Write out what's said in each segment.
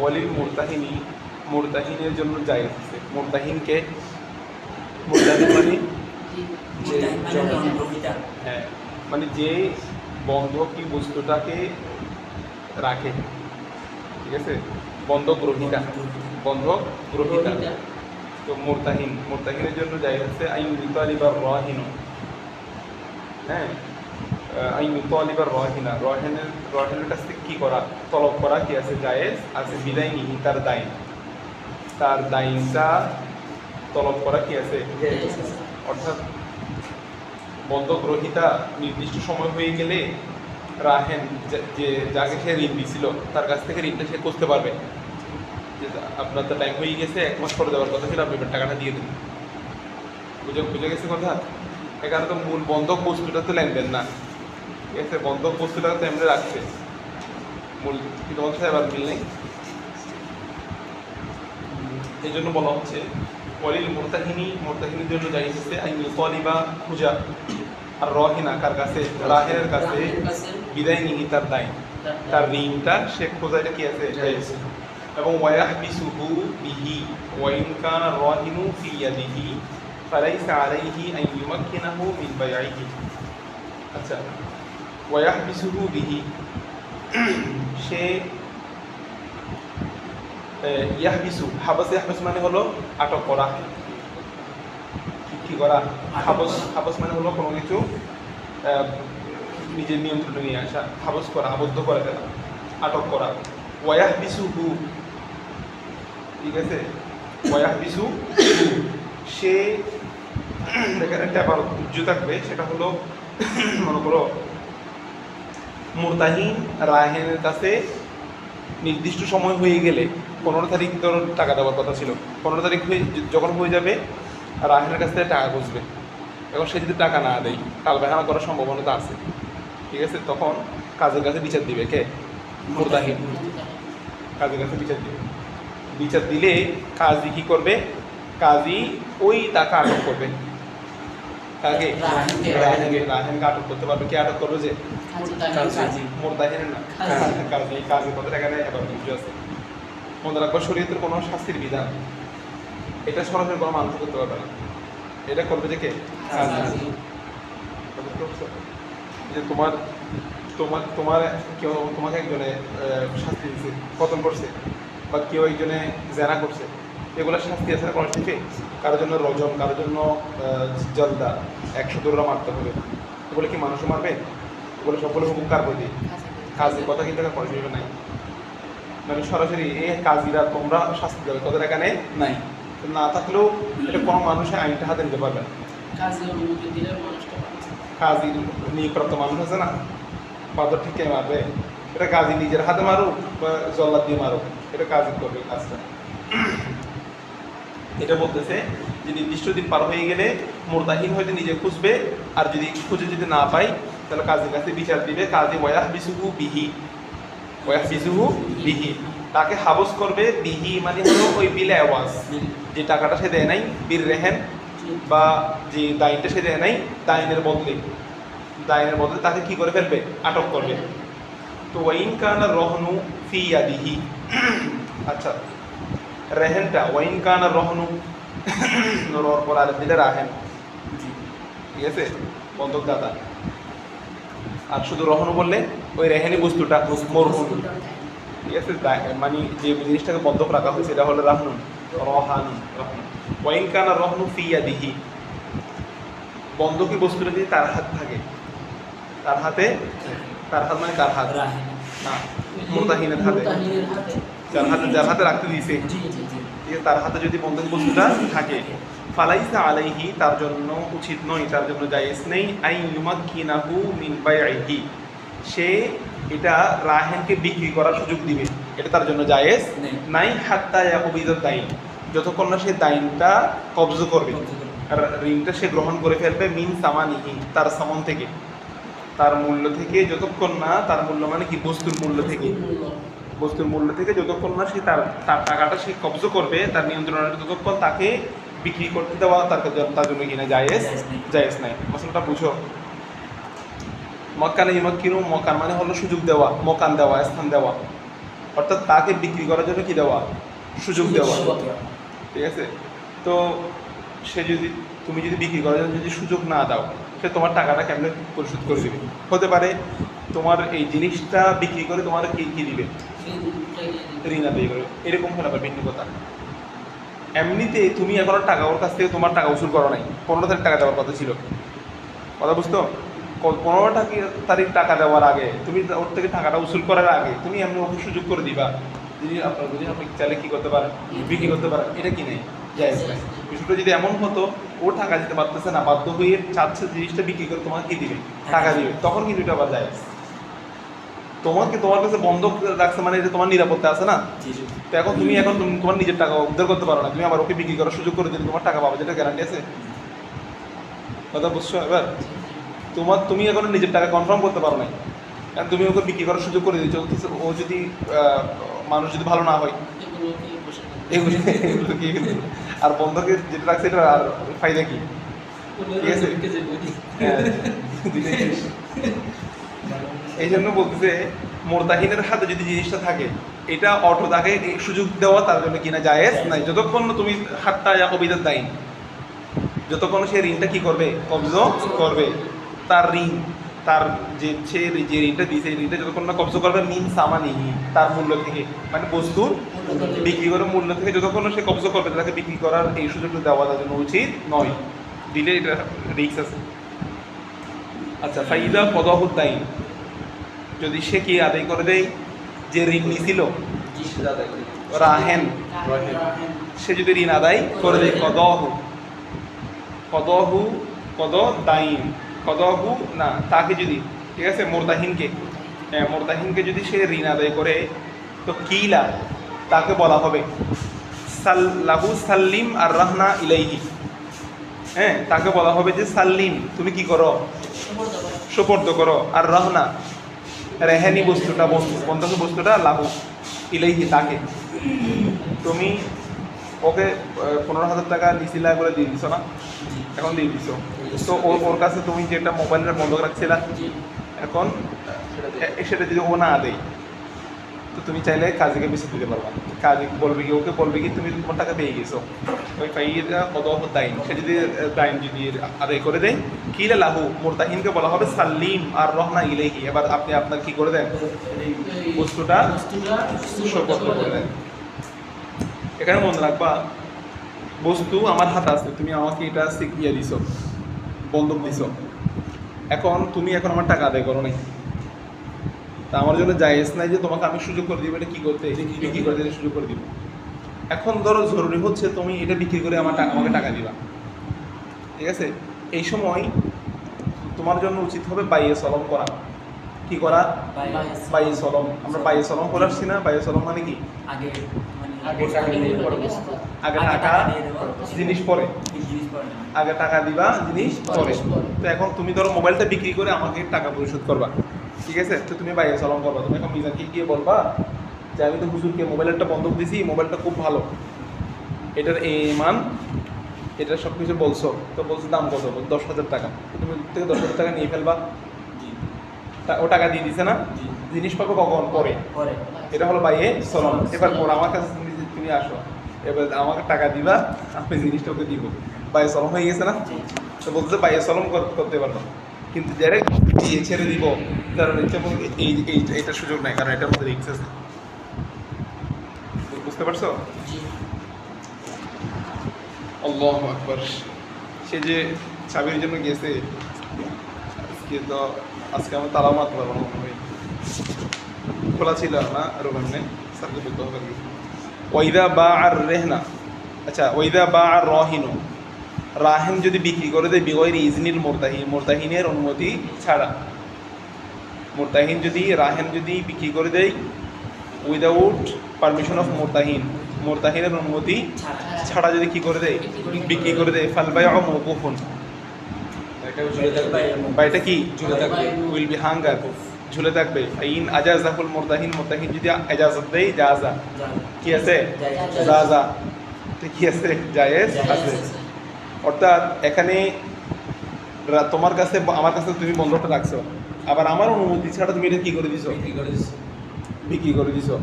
ওয়ালিল মুরতাহিনী, মুরতাহিনের জন্য জায়েজ আছে। মুরতাহিনকে, মুরতাহিন মানে হ্যাঁ, মানে যে বন্ধকি বস্তুটাকে রাখে, ঠিক আছে, বন্ধক গ্রহীতা, বন্ধক গ্রহীতা। তো মুরতাহিন, মুরতাহিনের জন্য জায়েজ আছে আইন মুতালিবার রাহিন, হ্যাঁ, আইন মুতালিবার রাহিনা, রহেনের কাছ থেকে কী করা, তলব করা কি আছে, জায়েজ আছে। বিদায় নিহি, তার দাইন, তার দাইনটা তলব করা কি আছে, অর্থাৎ বন্ধক গ্রহীতা নির্দিষ্ট সময় হয়ে গেলে রাহেন যে যাকে সে ঋণ দিয়েছিল তার কাছ থেকে ঋণটা সে করতে পারবে, যে আপনার তো টাইম হয়ে গেছে, 1 মাস পরে দেওয়ার কথা ছিল, আপনি টাকাটা দিয়ে দিন। বুঝে গেছে কথা? এখানে তো মূল বন্ধক বস্তুটা তো লেনদেন না, ঠিক আছে, বন্ধক বস্তুটা তো এমনি রাখছে, মূল কিন্তু বলছে এবার মিল নেই। এই জন্য বলা হচ্ছে ওয়ালিল মুরতাহিনী, মুরতাহিনীর জন্য জায়েজ আছে আইন ইউতালিবা, খুঁজা, আর রহিনা কার কাছে, রাহেনের কাছে, বিদায় নিহি, তার দায়, তার ঋণটা সে খোঁজাটা কি আছে, জায়েজ। এবং ওয়ায়াহবিসুহু বিহি ওয়াইন কানা রাহিনু ফি ইয়াদিহি ফালাইসা আলাইহি আন ইউমাক্কিনাহু মিন বাইইহি। আচ্ছা, ওয়ায়াহবিসুহু বিহি, সে ইয়াহবিসু, হাবাস মানে হলো আটক করা, কি করা, হাবস মানে হলো কোনো কিছু নিজের নিয়ন্ত্রণে নিয়ে আসা, হাবস করা, আবদ্ধ করে দেওয়া, আটক করা। ওয়ায়াহবিসুহু, ঠিক আছে, ওয়ায়াহবিসু, সে এখানে একটা আবার উজ্জ্ব থাকবে, সেটা হলো মনে করো মুরতাহিন রাহেনের কাছে নির্দিষ্ট সময় হয়ে গেলে, 15 তারিখ ধরো টাকা দেওয়ার কথা ছিল, 15 তারিখ যখন হয়ে যাবে রাহেনের কাছ থেকে টাকা খুঁজবে, এখন সে যদি টাকা না দেয় টাল বাহানা করার সম্ভাবনা আছে, ঠিক আছে, তখন কাজের কাছে বিচার দিবে কে, মুরতাহিন, কাজের কাছে বিচার দিবে। বিচার দিলে কাজী কি করবে, কাজী ওই টাকা আটক করবে, কাকে, রাহেনকে আটক করতে পারবে। কে আটক করবে, যে মুরতাহিনের না, কাজী, কাজী কথাটা এখানে এবার বুঝে আছে। মনে রাখবো শরীয়তের কোনো শাস্তির বিধান এটা সরাসরি কোনো মানুষ করতে পারবে না, এটা করবে যে কে, কাজী। যে তোমার তোমার তোমার কেউ তোমাকে একজনে শাস্তি দিচ্ছে, পতন করছে, বা কেউ একজনে জেনা করছে, এগুলো শাস্তি আছে না কোনো শিখে, কারোর জন্য রজম, কারোর জন্য জলদা, 100 দৌড়া মারতে হবে, এগুলো কি মানুষও মারবে? এগুলো সবগুলো হুকুম কার প্রতি, কাজী, কথা কিন্তু কোনো শিখবে নাই, মানে সরাসরি এই কাজীরা তোমরা শাস্তি দেবে, তাদের এখানে নাই, না থাকলেও এটা কোনো মানুষের আইনটা হাতে নিতে পারবে না। কাজী নিয়োগপ্রাপ্ত মানুষ আছে না, পাথর ঠিক মারবে, এটা কাজী নিজের হাতে মারুক বা জল্লাদ দিয়ে মারুক, এটা কাজী করবে কাজটা। এটা বলতেছে যে নির্দিষ্ট দিন পার হয়ে গেলে মুরতাহিন হয়তো নিজে খুঁজবে, আর যদি খুঁজে যদি না পাই তাহলে কাজীর কাছে বিচার দিবে। কাজী ওয়ায়াহবিসুহু বিহি, ওয়ায়াহবিসুহু বিহি, তাকে হাবস করবে। বিহি মানে হলো ওই বিলে আওয়াজ, যে টাকাটা সে দেয় নাই, বীর রেহেন বা যে দাইনটা সে দেয় নাই, দাইনের বদলে তাকে কি করে ফেলবে, আটক করবে। তো ওয়াইন কানা রহনু ফি ইয়াদিহি, আচ্ছা রেহেনটা ওয়াইন কানা রহনু, রর পর আর দিলে রাহেন, ঠিক আছে, বন্ধক দাতা, আর শুধু রহনু বললে ওই রেহেনি বস্তুটা মরহুন, ঠিক আছে, মানে যে জিনিসটাকে বন্ধক রাখা হয়েছে এটা হলো রাহনুন, রহানুন, রহনুন। ওয়াইন কানা রহনু ফি ইয়াদিহি, বন্ধকি বস্তুটা যদি তার হাত থাকে, তার হাতে, তার হাত মানে কার হাত, না মুরতাহিনের হাতে, যার হাতে রাখতে দিয়েছে, ঠিক আছে, তার হাতে যদি বন্ধকি বস্তুটা থাকে, ফালাইসা আলাইহি, তার জন্য উচিত নয়, তার জন্য জায়েজ নেই, আই ইউমাক্কিনাহু মিন বাইইহি, সে এটা রাহেনকে বিক্রি করার সুযোগ দিবে, এটা তার জন্য জায়েজ নাই। হাত্তা ইয়াকুবিদাত দাইন, যতক্ষণ না সে দাইনটা কবজ করবে, আর ঋণটা সে গ্রহণ করে ফেলবে, মিন সামানিহি, তার সামান থেকে, তার মূল্য থেকে, যতক্ষণ না তার মূল্য মানে কি, বস্তুর মূল্য থেকে, বস্তুর মূল্য থেকে যতক্ষণ না সে তার টাকাটা সে কবজ করবে, তার নিয়ন্ত্রণে, ততক্ষণ তাকে বিক্রি করতে দেওয়া তার জন্য কিনা জায়েজ নাই। মশলাটা বুঝো। মক্কানে ইমাক্কিনু, মকান মানে হলো সুযোগ দেওয়া, মকান দেওয়া, স্থান দেওয়া, অর্থাৎ তাকে বিক্রি করার জন্য কি দেওয়া, সুযোগ দেওয়া, ঠিক আছে। তো সে যদি, তুমি যদি বিক্রি করার জন্য যদি সুযোগ না দাও, সে তোমার টাকাটা কেমনে পরিশোধ করে দেবে? হতে পারে তোমার এই জিনিসটা বিক্রি করে তোমার কি দিবে, ঋণ আদায় করে, এরকম হলে আবার ভিন্ন কথা। এমনিতে তুমি এখনো টাকা ওর কাছ থেকে তোমার টাকা উসুল করো নাই, 15 তারিখ টাকা দেওয়ার কথা ছিল, কথা বুঝতো? 15 তারিখ টাকা দেওয়ার আগে তুমি ওর থেকে টাকাটা উসুল করার আগে তুমি এমনি ওকে সুযোগ করে দিবা, যদি আপনি চাইলে কী করতে পারেন, বিক্রি করতে পারেন, এটা কি নেই, জায়েজ নাই। বিষয়টা যদি এমন হতো ও টাকা দিতে পারতেছে না, বাধ্য হয়ে চাচ্ছে জিনিসটা বিক্রি করে তোমাকে কি দিবে, টাকা দিবে, তখন কিন্তু এটা আবার জায়েজ। তোমার কাছে বন্ধক রাখছে মানে এটা তোমার নিরাপত্তা আছে না। তো এখন তুমি তোমার নিজের টাকা উদ্ধার করতে পারো না, তুমি আবার ওকে বিক্রি করার সুযোগ করে দিলে তোমার টাকা পাবে, যেটা গ্যারান্টি আছে, কথা বুঝছো? এবার তুমি এখন নিজের টাকা কনফার্ম করতে পারো না, কারণ তুমি ওকে বিক্রি করার সুযোগ করে দিচ্ছ। ও যদি মানুষ যদি ভালো না হয়, এগুলো কি, আর বন্ধকে যেটা রাখছে এটা আর ফায়দা কি, ঠিক আছে? এই জন্য বলতেছে মোরতাহিনের হাতে যদি জিনিসটা থাকে, এটা অটো তাকে সুযোগ দেওয়া তার জন্য কিনা জায়েজ নাই, যতক্ষণ তুমি হাতটা কবিতার দায়ী, যতক্ষণ সে ঋণটা কি করবে, কবজ করবে, তার ঋণ, তার যে ঋণটা দিয়েছে এই ঋণটা যতক্ষণ না কবজ করবে, মিন সামানিহি, তার মূল্য থেকে, মানে বস্তুর বিক্রি করার মূল্য থেকে যতক্ষণ সে কবজ করবে, তাকে বিক্রি করার এই সুযোগটা দেওয়া তার জন্য উচিত নয়, দিলে এটা রিস্ক আছে। আচ্ছা, ফাইদা কদাহুদ্দাইন, যদি সে কি আদায় করে দেয়, যে ঋণ নিছিল রাহেন, সে যদি ঋণ আদায় করে দেয়, কদহু না, তাকে যদি, ঠিক আছে, মোরতাহিনকে যদি সে ঋণ আদায় করে, তো কিলা, তাকে বলা হবে লাহু সাল্লিম আর রাহনা ইলাইহি, হ্যাঁ, তাকে বলা হবে যে সাল্লিম, তুমি কি করো, সুপর্দ করো, আর রাহনা, রেহানি বস্তুটা, বন্ধক বস্তুটা, লাহু ইলাইহি, তাকে। তুমি ওকে 15,000 টাকা নিছিলা বলে দিয়ে দিছো না, এখন দিয়ে দিছো, তো ওর কাছে তুমি যেটা মোবাইলের বন্ধক রাখছিলা, এখন সেটা যদি ও না দেয়, তো তুমি চাইলে কাজীকে বেশি দিতে পারবা, কাজী ওকে বলবে কি তুমি তোমার টাকা পেয়ে গেছো, ওই ফাইদা কদাহু দাইন, সে যদি দাইন যদি আদায় করে দেয়, কিলা লাহু, মোরতাহিনকে বলা হবে সাল্লিম আর রহনা ইলাইহি, এবার আপনি আপনার কি করে দেন, বস্তুটা সুপর্দ করে দেন। এখানে মনে রাখবা, বস্তু আমার হাতে আছে, তুমি আমাকে এটা শিখিয়ে দিছো, বন্ধক দিছো, এখন তুমি আমার টাকা আদায় করো নাই, তা আমার জন্য জায়েজ নাই যে তোমাকে আমি সুযোগ করে দিব এটা কি করতে, বিক্রি করে দিলে সুযোগ করে দিব। এখন ধরো জরুরি হচ্ছে তুমি এটা বিক্রি করে আমাকে টাকা দিবা, ঠিক আছে, এই সময় তোমার জন্য উচিত হবে বাইয়ে সলম করা। কি করা? বাইয়ে সলম। আমরা বাইয়ে সলম করে আসছি না? বাইয়ে সলম মানে কি? আগে টাকা জিনিস পরে, আগে টাকা দিবা জিনিস পরে। তো এখন তুমি ধরো মোবাইলটা বিক্রি করে আমাকে টাকা পরিশোধ করবা, ঠিক আছে, তো তুমি বাইয়ে সলম করবা। তুমি এখন মিজানকে গিয়ে বলবা যে আমি তো হুজুরকে মোবাইলটা বন্ধক দিছি, মোবাইলটা খুব ভালো, এটার এই মান, এটা সব কিছু বলছো, তো বলছো দাম কত, 10,000 টাকা, তুমি থেকে 10,000 টাকা নিয়ে ফেলবা, ও টাকা দিয়ে দিছে না, জিনিস পাবো কখন? পরে। এটা হলো বাইয়ে সলম। এবার পর আমার কাছে তুমি আসো, এবার আমাকে টাকা দিবা, আমি জিনিসটা ওকে দিব, বাইয়ে সলম হয়ে গেছে না? তো বলতে বাইয়ে সলম করতে পারবো, কিন্তু ডাইরেক্ট দিয়ে ছেড়ে দিব, কারণ এইটার সুযোগ নাই, কারণ এটার মধ্যে রিস্ক আছে। বুঝতে পারছো? আল্লাহু আকবার। সে যে চাবির জন্য গেছে, আজকে আমরা তালাও মারতে পারবো না, খোলা ছিল না, আরো সামনে স্যারকে বলতে হবে। ওয়াইদা বা আর রেহনা, আচ্ছা, ওয়াইদা বা আর রহিনু, রাহেন যদি বিক্রি করে দেয় বিগয়রি ইজনিল মোরতাহিনের অনুমতি ছাড়া, মোরতাহিন যদি রাহেন যদি বিক্রি করে দেয় উইদাউট পারমিশন অফ মোরতাহিনের অনুমতি ছাড়া যদি কি করে দেয়, বিক্রি করে দেয়, ফালবাই মওকুফুন, বাইটা কি উইল বি হাঙ্গার, ঝুলে থাকবে। ইন আজাজাহুল মোরতাহিন যদি এজাজত দেয়, জাযা, কি আছে, জাযা, কি আছে, জায়েজ আছে। অর্থাৎ এখানে তোমার কাছে, আমার কাছে তুমি বন্ধকটা রাখছো, আবার আমার অনুমতি ছাড়া তুমি এটা কি করে দিছো, বিক্রি করে দিছো।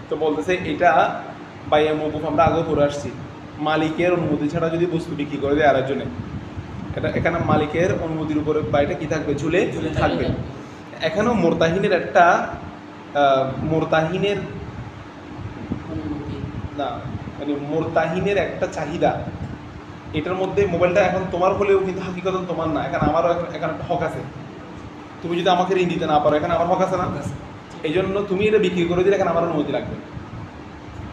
তো বলতেছে এটা বাইয়া মৌকুফ আমরা আগেও পড়ে আসছি, মালিকের অনুমতি ছাড়া যদি বস্তু বিক্রি করে দেয় আরেকজনে, এটা এখানে মালিকের অনুমতির উপরে বাইটা কি থাকবে, ঝুলে থাকবে। এখানেও মোরতাহিনের একটা মোরতাহিনের না মানে মোরতাহিনের একটা চাহিদা, এটার মধ্যে মোবাইলটা এখন তোমার হলেও কিন্তু হাকিকত তোমার না, এখানে আমারও এখানে একটা হক আছে। তুমি যদি আমাকে ঋণ দিতে না পারো, এখানে আমার হক আছে না? এই জন্য তুমি এটা বিক্রি করে দিলে এখানে আমার অনুমতি লাগবে,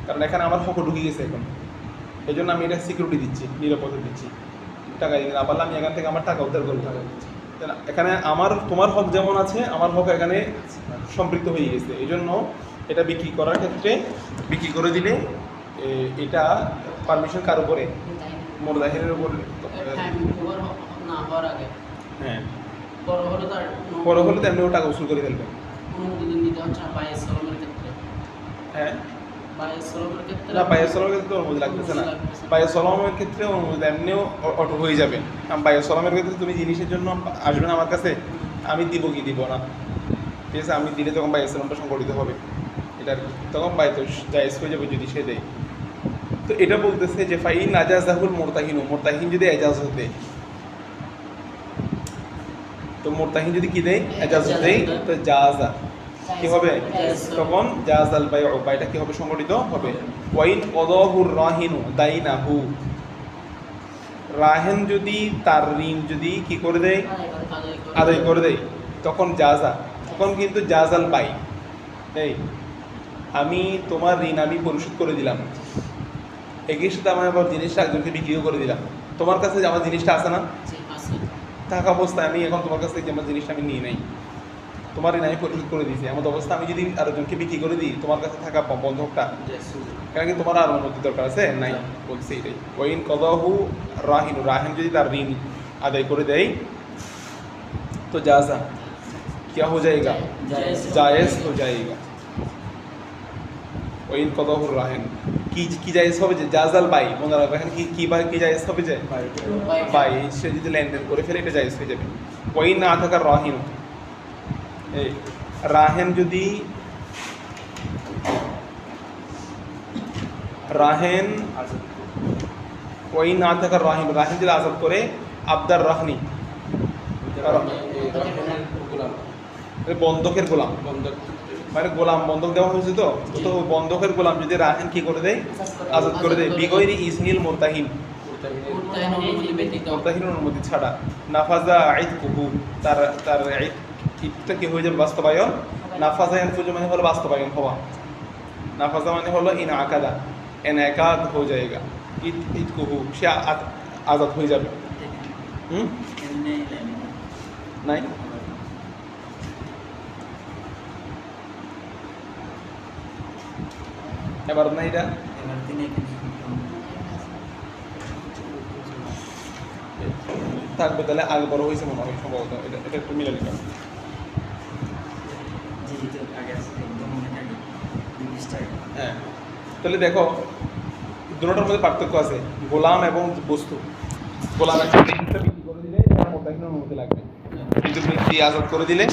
কারণ এখানে আমার হকও ঢুকে গেছে এখন। এই জন্য আমি এটা সিকিউরিটি দিচ্ছি, নিরাপত্তা দিচ্ছি। টাকা দিতে না পারলে আমি এখান থেকে আমার টাকা উদ্ধার করবো। এখানে আমার তোমার হক যেমন আছে, আমার হক এখানে সম্পৃক্ত হয়ে গেছে। এই জন্য এটা বিক্রি করার ক্ষেত্রে বিক্রি করে দিলে এটা পারমিশন কার উপরে, মোরতাহিনের উপরে। হ্যাঁ, পরে হলে তো এমনিও টাকা উসুল করে ফেলবে। হ্যাঁ, না বায়ে সলামের ক্ষেত্রে অনুমতি লাগতেছে না। বায়ে সলামের ক্ষেত্রে অনুমতি এমনিও অটো হয়ে যাবে। বায়ে সলামের ক্ষেত্রে তুমি জিনিসের জন্য আসবে না আমার কাছে, আমি দিব কি দিব না, ঠিক আছে? আমি দিলে তখন বায়ে সলামটা সংগঠিত হবে, এটা তখন বায়ে তো জায়েজ হয়ে যাবে যদি সে দেয়। তো এটা বলতেছে যে ফাইন আজাজাহুল মোরতাহিনু, মোরতাহিন যদি এজাজত দেয়, তো মোরতাহিন যদি কি দেয়, এজাজত দেয়, তো জাযা কি হবে, তখন জাযাল বাইউ, বাইটা কি হবে, সংগঠিত হবে। ওয়াইন কদাহুর রাহিনু দাইনাহু, রাহেন যদি তার ঋণ যদি কি করে দেয়, আদায় করে দেয়, তখন জাযা, তখন কিন্তু জাযাল বাই, এই আমি তোমার ঋণ আমি পরিশোধ করে দিলাম, একই সাথে আমার আবার জিনিসটা একজনকে বিক্রিও করে দিলাম। তোমার কাছে আমার জিনিসটা আছে না, থাকা অবস্থায় আমি এখন তোমার কাছ থেকে আমার জিনিসটা আমি নিয়ে নেই, তোমার ঋণ আমি পরিশোধ করে দিয়েছি, এমন অবস্থা আমি যদি আরেকজনকে বিক্রি করে দিই, তোমার কাছে থাকা বন্ধকটা কেন কি তোমার আর অনুমতি দরকার আছে নাই, বলছে এটাই। ওয়াইন কদাহু রাহিনু, রাহিন যদি তার ঋণ আদায় করে দেয়, তো জাযা क्या हो जाएगा, जायज़ हो जाएगा। ওয়াইন কদাহুর রাহিন কি জায়েজ হবে, যে জাযাল বাই, মনে রাখবে এখানে কি বাই কি জায়েজ হবে, যে বাই, সে যদি লেনদেন করে ফেলে এটা জায়েজ হয়ে যাবে। ওয়াইন না থাকার রাহিন, এই রাহেন যদি রাহেন ওই না থাকার রাহিন, রাহেন যদি আজাদ করে আবদার রাহনি, বন্ধকের গোলাম, মানে গোলাম বন্ধক দেওয়া হয়েছে, তো তো বন্ধকের গোলাম যদি রাহেন কি করে দেয়, আজাদ করে দেয়, বিগয়রি ইসনিল মোরতাহিন, মোরতাহিনের অনুমতি ছাড়া, নাফাজা ইতকুহু, তার তার ইতটা কি হয়ে যাবে, বাস্তবায়ন। নাফাজা ইয়ানফুজু মানে হলো বাস্তবায়ন হওয়া, নাফাজা মানে হলো ইনআকাদা, ইনআকাদ হয়ে যায়গা, ইতকুহু সে আজাদ হয়ে যাবে। নাই এবার না এটা থাকবে, তাহলে আগে বড় হয়েছে মনে হয় সম্ভবত, এটা এটা একটু মিলে নিলাম। হ্যাঁ, তাহলে দেখো দুটোটার মধ্যে পার্থক্য আছে, গোলাম এবং বস্তু। গোলাম একটা জিনিসটা বিক্রি করে দিলে তার মোরতাহিনের অনুমতি লাগবে, কিন্তু ব্যক্তি আজাদ করে দিলে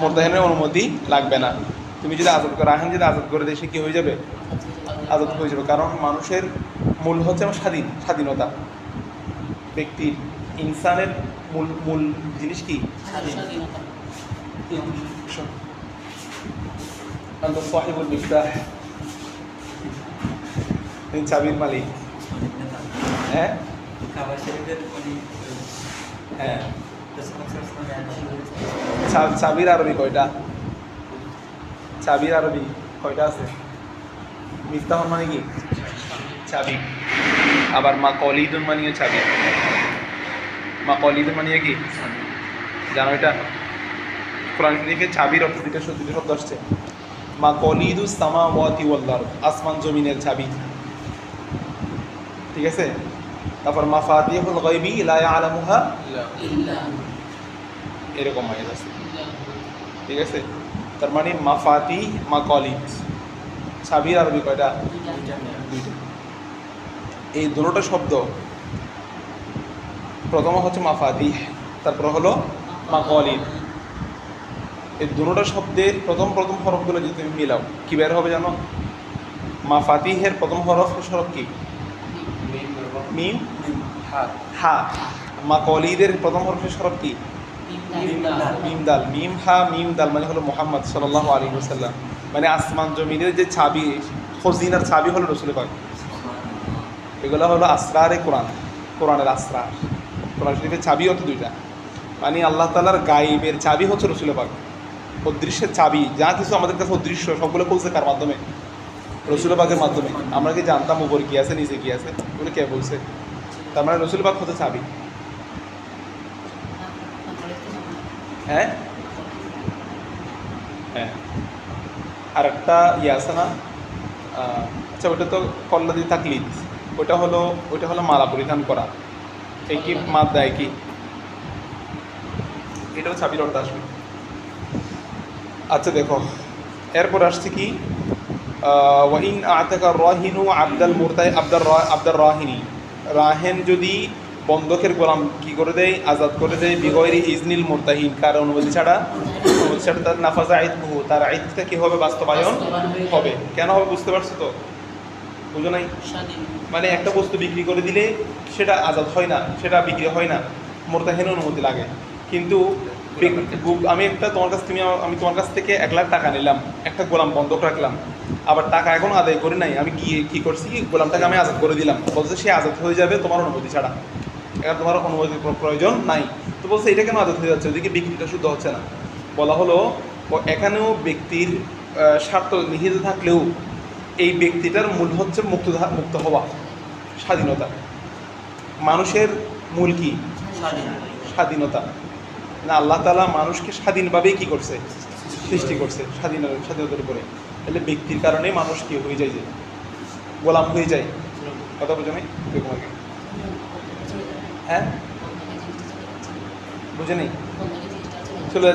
মোরতাহিনের অনুমতি লাগবে না। তুমি যদি আজাদ করে, রাহেন যদি আজাদ করে দেয়, সে কী হয়ে যাবে, আজাদ হয়ে যাবে। কারণ মানুষের মূল হচ্ছে আমার স্বাধীনতা, ব্যক্তির ইনসানের মূল জিনিস কি, সাহিবুল মিফতাহ, চাবির মালিক। হ্যাঁ হ্যাঁ, চাবির আরবি কয়টা, চাবির আরবি কয়টা আছে, মিফতাহ মানে কি চাবি, আবার মাকলিদুন মানে চাবি, মাকলিদুন মানে কি জানো এটা, কোরআন শরীফে চাবির অর্থ দুটো শব্দ আসছে, মাকলিদুস সামাওয়াতি ওয়াল আরদ, আসমান জমিনের চাবি, ঠিক আছে। তারপর মাফাতিহুল গায়বি লা ইয়ালামুহা ইল্লা, এরকম আয়াত আছে, ঠিক আছে। তার মানে মাফাতি মাকলিদ, চাবির আরবি কয়টা, দুইটা। এই দুটোটা শব্দ, প্রথম হচ্ছে মাফাতি, তারপর হলো মাকলিদ। এই দুটোটা শব্দের প্রথম হরফগুলো যদি তুমি মিলাও কি বের হবে জানো, মাফাতিহের প্রথম হরফ কি? মিম। হা। মাকলিদের প্রথম হরফের হরফ কি? মিম দাল। মিম হা মিম দাল মানে হলো মুহাম্মদ সাল্লাল্লাহু আলাইহি ওয়াসাল্লাম, মানে আসমান জমিনের যে চাবি, খজিনার চাবি হলো রাসূল পাক। এগুলো হলো আসরারে কোরআন, কোরআনের আসরার। কোরআন শরীফের চাবি হতো দুইটা, মানে আল্লাহ তাআলার গায়েবের চাবি হচ্ছে রাসূল পাক। অদৃশ্যের চাবি, যা কিছু আমাদের কাছে অদৃশ্য সবগুলো খুলছে কার মাধ্যমে? রাসূল পাকের মাধ্যমে। আমরা কি জানতাম উপরে কি আছে নিচে কি আছে? ওগুলো কে বলছে? তার মানে রাসূল পাক হচ্ছে চাবি। হ্যাঁ হ্যাঁ। আর একটা ইয়ে আছে না, আচ্ছা ওটা তো কল্লাদি তাকলিদ, ওটা হলো মালা পরিধান করা। এই কি মাদ দেয় কি? এটাও ছাবির অর্থ আসবে। আচ্ছা দেখো, এরপর আসছে কি, ওয়াইন আতাকা রাহিনু আবদাল মুরতাই আবদার রাহিনী, রাহেন যদি বন্ধকের গোলাম কি করে দেয়? আজাদ করে দেয়। বিগয়রি ইজনিল মুরতাহিন, কার অনুমতি ছাড়া? তার নাফাজা আইদহু, তার আইদটা কি হবে? বাস্তবায়ন হবে। কেন হবে বুঝতে পারছো তো? বুঝো নাই? মানে একটা বস্তু বিক্রি করে দিলে সেটা আজাদ হয় না, সেটা বিক্রি হয় না, মুরতাহিন অনুমতি লাগে। কিন্তু আমি তোমার কাছ থেকে 1 লাখ টাকা নিলাম, একটা গোলাম বন্ধক রাখলাম, আবার টাকা এখন আদায় করি নাই, আমি গিয়ে কী করছি, গোলামটাকে আমি আজাদ করে দিলাম। বলছে সে আজাদ হয়ে যাবে তোমার অনুমতি ছাড়া, এখন তোমার অনুমতির প্রয়োজন নাই। তো বলছে এটা কেন আজাদ হয়ে যাচ্ছে? ওদিকে বিক্রিটা শুদ্ধ হচ্ছে না। বলা হলো এখানেও ব্যক্তির স্বার্থ নিহিত থাকলেও এই ব্যক্তিটার মূল হচ্ছে মুক্ত হওয়া, স্বাধীনতা। মানুষের মূল কি? স্বাধীনতা। না, আল্লাহ তাআলা মানুষকে স্বাধীনভাবেই কী করছে? সৃষ্টি করছে, স্বাধীনতার উপরে। তাহলে ব্যক্তির কারণে মানুষ কি হয়ে যায়? যে গোলাম হয়ে যায়। কথা বুঝো নাই? তোমাকে হ্যাঁ বুঝে নেই?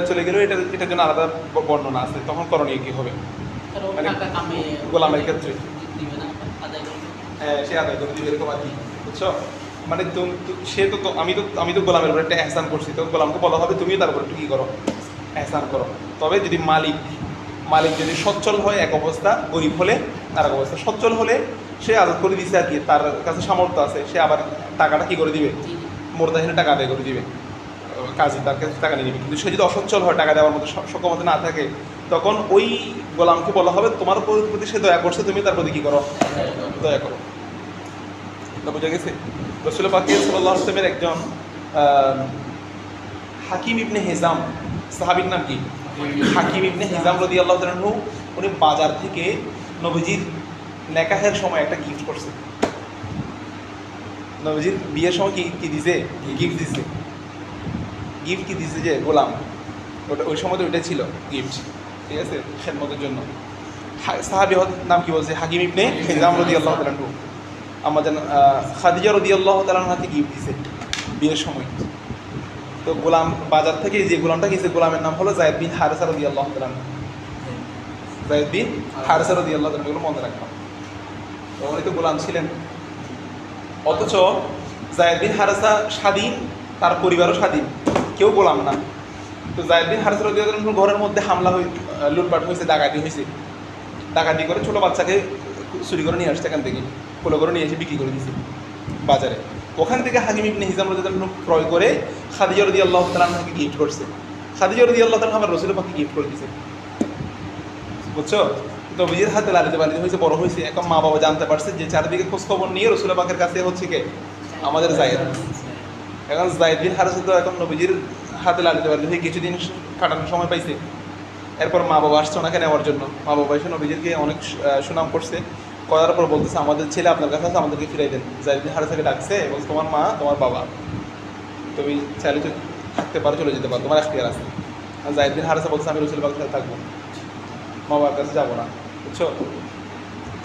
চলে গেলেও এটার জন্য আলাদা বর্ণনা আছে। তখন করণীয় কী হবে? মানে গোলামের ক্ষেত্রে হ্যাঁ, সে আদায় করে দিবে, এরকম আর কি। বুঝছো? মানে সে তো আমি তো গোলামের উপর একটা এহসান করছি, তো গোলামকে বলা হবে তুমিও তার উপর একটু কী করো? এহসান করো। তবে যদি মালিক যদি সচ্ছল হয় এক অবস্থা, গরিব হলে আর এক অবস্থা। সচ্ছল হলে সে আজাদ করে দিচ্ছে আর কি, তার কাছে সামর্থ্য আছে, সে আবার টাকাটা কী করে দিবে? মুরতাহিনে টাকা আদায় করে দিবে, কাজে তার কাছে টাকা নিয়ে নেবে। কিন্তু সে যদি অসচ্ছল হয়, টাকা দেওয়ার মতো সক্ষমতা না থাকে, তখন ওই গোলামকে বলা হবে তোমার প্রতি সে দয়া করছে, তুমি তার প্রতি কী করো? দয়া করো। বুঝা গেছে? রাসূল পাক সাল্লাল্লাহু আলাইহি ওয়াসাল্লামের একজন হাকিম ইবনে হিজাম, সাহাবীর নাম কি? হাকিম ইবনে হিজাম রাদিয়াল্লাহু তাআলা আনহু, উনি বাজার থেকে নবীজির নেকাহের সময় একটা গিফট করছে। নবীজির বিয়ের সময় কি দিছে? গিফট দিছে। গিফট কি দিছে? যে গোলাম। ওই সময় তো ওইটা ছিল গিফট, ঠিক আছে, খেদমতের জন্য। সাহাবী নাম কি বলছে? হাকিম ইবনে হিজাম রাদিয়াল্লাহু তাআলা আনহু। আমাদের খাদিজা রাদিয়াল্লাহু তাআলা আনহাকে গিফট দিছে বিয়ের সময়। তো গোলাম বাজার থেকে যে গোলামটা গেছে, গোলামের নাম হলো যায়েদ বিন হারেসা রাদিয়াল্লাহু তাআলা। যায়েদ বিন হারেসা রাদিয়াল্লাহু তাআলা, এগুলো মনে রাখলাম। তো উনি তো গোলাম ছিলেন, অথচ যায়েদ বিন হারেসা স্বাধীন, তার পরিবারও স্বাধীন, কেউ গোলাম না। তো যায়েদ বিন হারেসা রাদিয়াল্লাহু তাআলা ঘরের মধ্যে হামলা হয়ে লুটপাট হয়েছে, ডাকাতি হয়েছে। ডাকাতি করে ছোটো বাচ্চাকে চুরি করে নিয়ে আসছে, এখান থেকে কোলো করে নিয়ে এসে বিক্রি করে দিয়েছে বাজারে। ওখান থেকে হাকিম ইবনে হিজাম রাদিয়াল্লাহু তাআলা ক্রয় করে খাদিজা রাদিয়াল্লাহু তাআলা আনহাকে গিফট করছে। খাদিজা রাদিয়াল্লাহু তাআলা আমার রাসূল পাককে গিফট করে দিয়েছে। বুঝছো? তো নবীজির হাতে লালিত পালিত হয়েছে, বড় হয়েছে। এখন মা বাবা জানতে পারছে যে চারিদিকে খোঁজখবর নিয়ে রাসূল পাকের কাছে হচ্ছে কে? আমাদের যায়েদ। এখন যায়েদ বিন হারেসা তো এখন নবীজির হাতে লালিত পালিত হয়ে কিছুদিন কাটানোর সময় পাইছে। এরপর মা বাবা আসছে ওনাকে নেওয়ার জন্য। মা বাবা এসে নবীজিকে অনেক সুনাম করছে, করার পর বলতেছে আমাদের ছেলে আপনার কাছে আছে, আমাদেরকে ফিরাই দেন। যায়েদ বিন হারেসাকে ডাকছে এবং তোমার মা তোমার বাবা, তুমি চাইলে তো থাকতে পারো, চলে যেতে পারো, তোমার এখতিয়ার আছে। আর যায়েদ বিন হারেসা বলছে আমি রাসূল পাকের সাথে থাকবো, মা বাবার কাছে যাবো না। বুঝছো?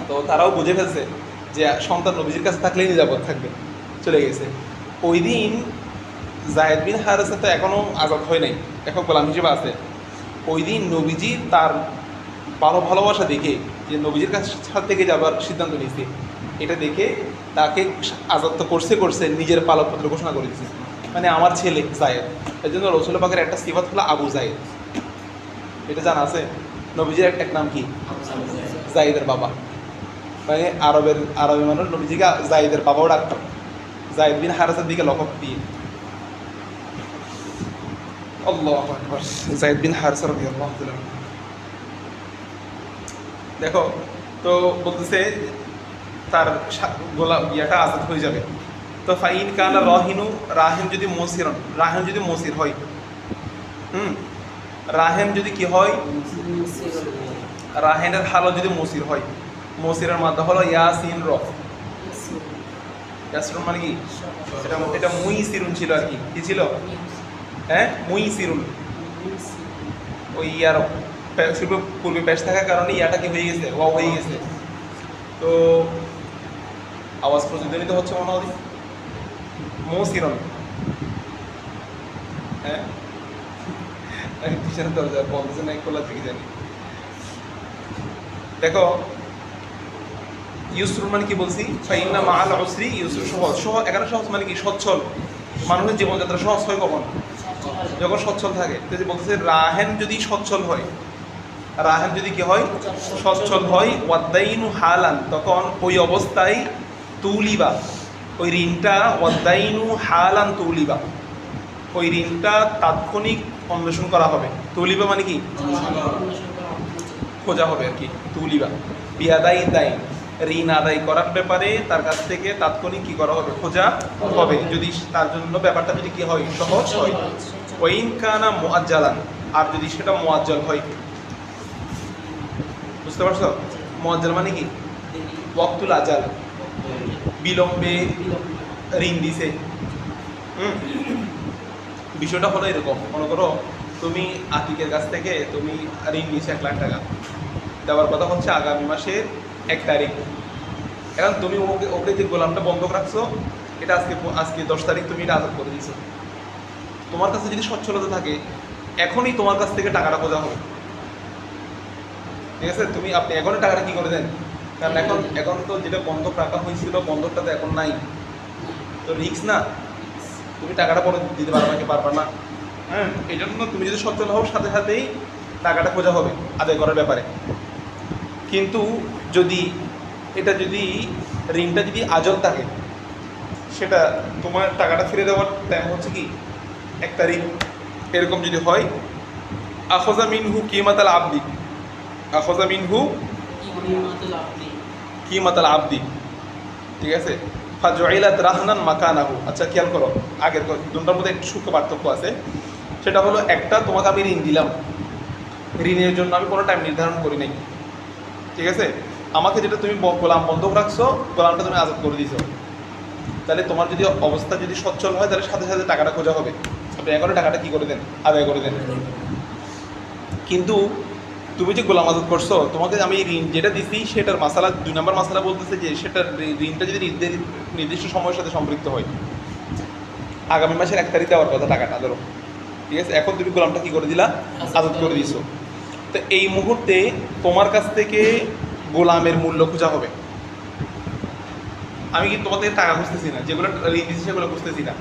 তো তারাও বুঝে ফেলছে যে সন্তান নবীজির কাছে থাকলেই নিরাপদ থাকবে, চলে গেছে। ওই দিন যায়েদ বিন হারেসা তো এখনও আজাদ হয় নাই, এখন গোলাম হিসেবে আছে। ওই দিন নবীজি তার ভালোবাসা দেখে, যে নবীজির কাছ থেকে যাবার সিদ্ধান্ত নিয়েছে, এটা দেখে তাকে আজাদ তো করছে নিজের পালক পুত্র ঘোষণা করে দিয়েছে, মানে আমার ছেলে যায়েদ। এই জন্য রাসূল পাকের একটা সিফাত হলো আবু যায়েদ, এটা জানা আছে। নবীজির এক নাম কি? যায়েদের বাবা। মানে আরবের মানুষ নবীজিকে জাইদের বাবাও ডাকতাম, জাইদ বিন হারেসার দিকে লকব দিয়ে। আল্লাহু আকবার, জাইদ বিন হারেসা রাদিয়াল্লাহু তাআলা। দেখো তো বলতেছে তার ইয়াটা আজাদ হয়ে যাবে। তো ফাইন কানা রাহেন যদি মসির হয়, রাহেন যদি কি হয়, রাহেনের হালত যদি মসির হয়, মসিরের মাধ্যমে হলো ইয়াসিন র। ইয়াসিরুন মানে কি, এটা মুই সিরুন ছিল আর কি ছিল, হ্যাঁ মুই সিরুন, ওই ইয়ার পূর্বে পেশ থাকার কারণে ইয়াটা কি হয়ে গেছে, ওয়া হয়ে গেছে। তো আওয়াজ প্রতিধ্বনিত হচ্ছে মনে হয় মৌসিরন, হ্যাঁ পিছনে দরজা বলতেছে না খোলা থেকে জানি। দেখো ইউসরুন মানে কি বলছি, ফাইন্না মাআল উসরি ইউসর, সহজ এখানে সহজ মানে কি সচ্ছল, মানুষের জীবনযাত্রা সহজ হয় কখন, যখন সচ্ছল থাকে। তো যে বলতেছে রাহেন যদি সচ্ছল হয়, রাহেন যদি কি হয় সচ্ছল হয়, ওয়াদ্দাইনু হালান, তখন ওই অবস্থায় তুলিবা, ওই ঋণটা ওয়াদ্দাইনু হালান তুলিবা, ওই ঋণটা তাৎক্ষণিক অন্বেষণ করা হবে। তুলিবা মানে কি খোঁজা হবে আর কি, তুলিবা বিয়াদাই দাইন, ঋণ আদায় করার ব্যাপারে তার কাছ থেকে তাৎক্ষণিক কি করা হবে, খোঁজা হবে, যদি তার জন্য ব্যাপারটা যদি কি হয় সহজ হয়। ওয়াইন কানা মুআজ্জালান, আর যদি সেটা মুআজ্জাল হয়, বুঝতে পারছো মুআজ্জাল মানে কি, ওয়াক্তুল আজাল, বিলম্বে ঋণ দিছে। বিষয়টা হলো এরকম, মনে করো তুমি আতিকের কাছ থেকে তুমি ঋণ নিয়েছো 1 লাখ টাকা, দেওয়ার কথা হচ্ছে আগামী মাসের 1 তারিখ। এখন তুমি ওকে যে গোলামটা বন্ধক রাখছো, এটা আজকে 10 তারিখ তুমি এটা আজাদ করে দিয়েছো। তোমার কাছে যদি সচ্ছলতা থাকে, এখনই তোমার কাছ থেকে টাকাটা খোঁজা হবে, ঠিক আছে? আপনি এখনই টাকাটা কি করে দেন, কারণ এখন তো যেটা বন্ধক রাখা হয়েছিল, বন্ধকটা তো এখন নাই, তো রিস্ক না, তুমি টাকাটা পরে দিতে পারবা কি পারবা না। হ্যাঁ, এই জন্য তুমি যদি সচ্ছল হও, সাথে সাথেই টাকাটা খোঁজা হবে আদায় করার ব্যাপারে। কিন্তু যদি ঋণটা যদি আজল থাকে, সেটা তোমার টাকাটা ফিরে দেওয়ার টাইম হচ্ছে কি 1 তারিখ, এরকম যদি হয়, আখযা মিনহু কিমাতাল আবদি, আখযা মিনহু কিমাতাল আবদি, ঠিক আছে? ফাজুইলাত রাহনান মাকানাহু। আচ্ছা খেয়াল করো, আগের দুটোর মধ্যে একটু সূক্ষ্ম পার্থক্য আছে। সেটা হলো, একটা তোমাকে আমি ঋণ দিলাম, ঋণের জন্য আমি কোনো টাইম নির্ধারণ করি নাই, ঠিক আছে? আমাকে যেটা তুমি গোলাম বন্ধক রাখছো, গোলামটা তুমি আজাদ করে দিয়েছো, তাহলে তোমার যদি অবস্থা যদি সচ্ছল হয়, তাহলে সাথে সাথে টাকাটা খোঁজা হবে, আপনি এখনো টাকাটা কি করে দেন, আদায় করে দেন। কিন্তু তুমি যে গোলাম আজাদ করছো, তোমাকে আমি ঋণ যেটা দিচ্ছি সেটার মাসালা, 2 নম্বর মাসালা বলতেছে যে সেটার ঋণটা যদি নির্দিষ্ট সময়ের সাথে সম্পৃক্ত হয়, আগামী মাসের 1 তারিখ দেওয়ার কথা টাকাটা, ধরো, ঠিক আছে? এখন তুমি গোলামটা কি করে দিলা, আজাদ করে দিছো। তো এই মুহূর্তে তোমার কাছ থেকে গোলামের মূল্য খোঁজা হবে। আমি কিন্তু তোমাদের টাকা খুঁজতেছি না, যেগুলো ঋণ দিচ্ছি সেগুলো খুঁজতেছি না।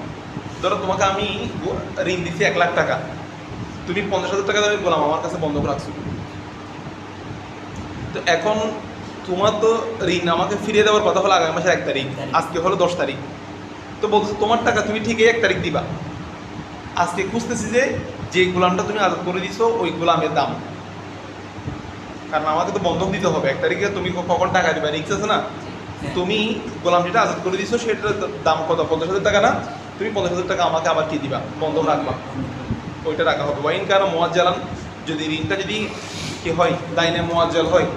ধরো তোমাকে আমি ঋণ দিচ্ছি 1 লাখ টাকা, তুমি 50,000 টাকা দামের গোলাম আমার কাছে বন্ধক রাখছো। তো এখন তোমার তো ঋণ আমাকে ফিরিয়ে দেওয়ার কথা হলো আগামী মাসের 1 তারিখ, আজকে হলো 10 তারিখ। তো বলছো তোমার টাকা তুমি ঠিকই 1 তারিখ দিবা, আজকে খুঁজতেছি যে গোলামটা তুমি আজাদ করে দিছো ওই গোলামের দাম, কারণ আমাকে তো বন্ধক দিতে হবে 1 তারিখে, তুমি কখন টাকা দিবা, রিক্স আছে না? তুমি গোলাম যেটা আজাদ করে দিছো সেটার দাম কত, 50,000 টাকা না? তুমি 50,000 টাকা আমাকে আবার কি দিবা, বন্ধক রাখবা, ওইটা রাখা হবে। ওয়াইন কারণ মুআজ্জালান, যদি ঋণটা যদি কি হয় দাইনে মুআজ্জাল হয়,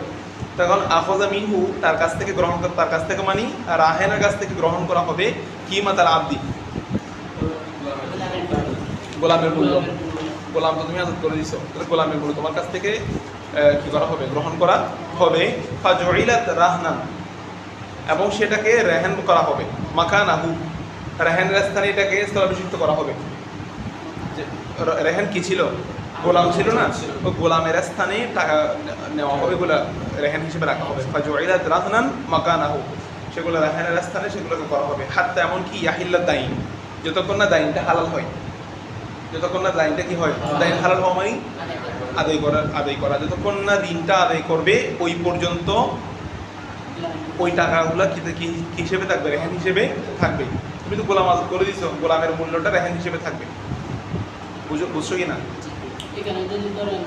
তখন আখযা মিনহু, তার কাছ থেকে গ্রহণ করা, তার কাছ থেকে মানে রাহেনের কাছ থেকে গ্রহণ করা হবে কিমাতাল আবদি, গোলামের মূল্য। গোলাম তো তুমি আজাদ করে দিছো, তাহলে গোলামের মূল্য তোমার কাছ থেকে কি করা হবে, গ্রহণ করা হবে। ফাজুইলাত রাহনান, এবং সেটাকে রেহেন করা হবে, মাকানাহু, রেহেনের স্থানে এটাকে স্থলাভিষিক্ত করা হবে। যে রেহেন কি ছিল, গোলাম ছিল না, তো গোলামের স্থানে টাকা নেওয়া হবে, এগুলো রেহেন হিসেবে রাখা হবে। ফাজুইলাত রাহনান মাকানাহু, সেগুলো রেহেনের স্থানে সেগুলোকে করা হবে। হাত্তা এমনকি ইয়াহিল্লাত দাইন, যতক্ষণ না দাইনটা হালাল হয়, যতক্ষণ না দাইনটা কি হয়, দাইন হালাল হওয়া মানে আদায় করা, যতক্ষণ না ঋণটা আদায় করবে ওই পর্যন্ত ওই টাকাগুলো কি হিসেবে থাকবে? রেহান হিসেবে থাকবে। তুমি তো গোলাম আজাদ করে দিছো, গোলামের মূল্যটা রেহান হিসেবে থাকবে। বুঝছো কি না? এখানে যদি ধরেন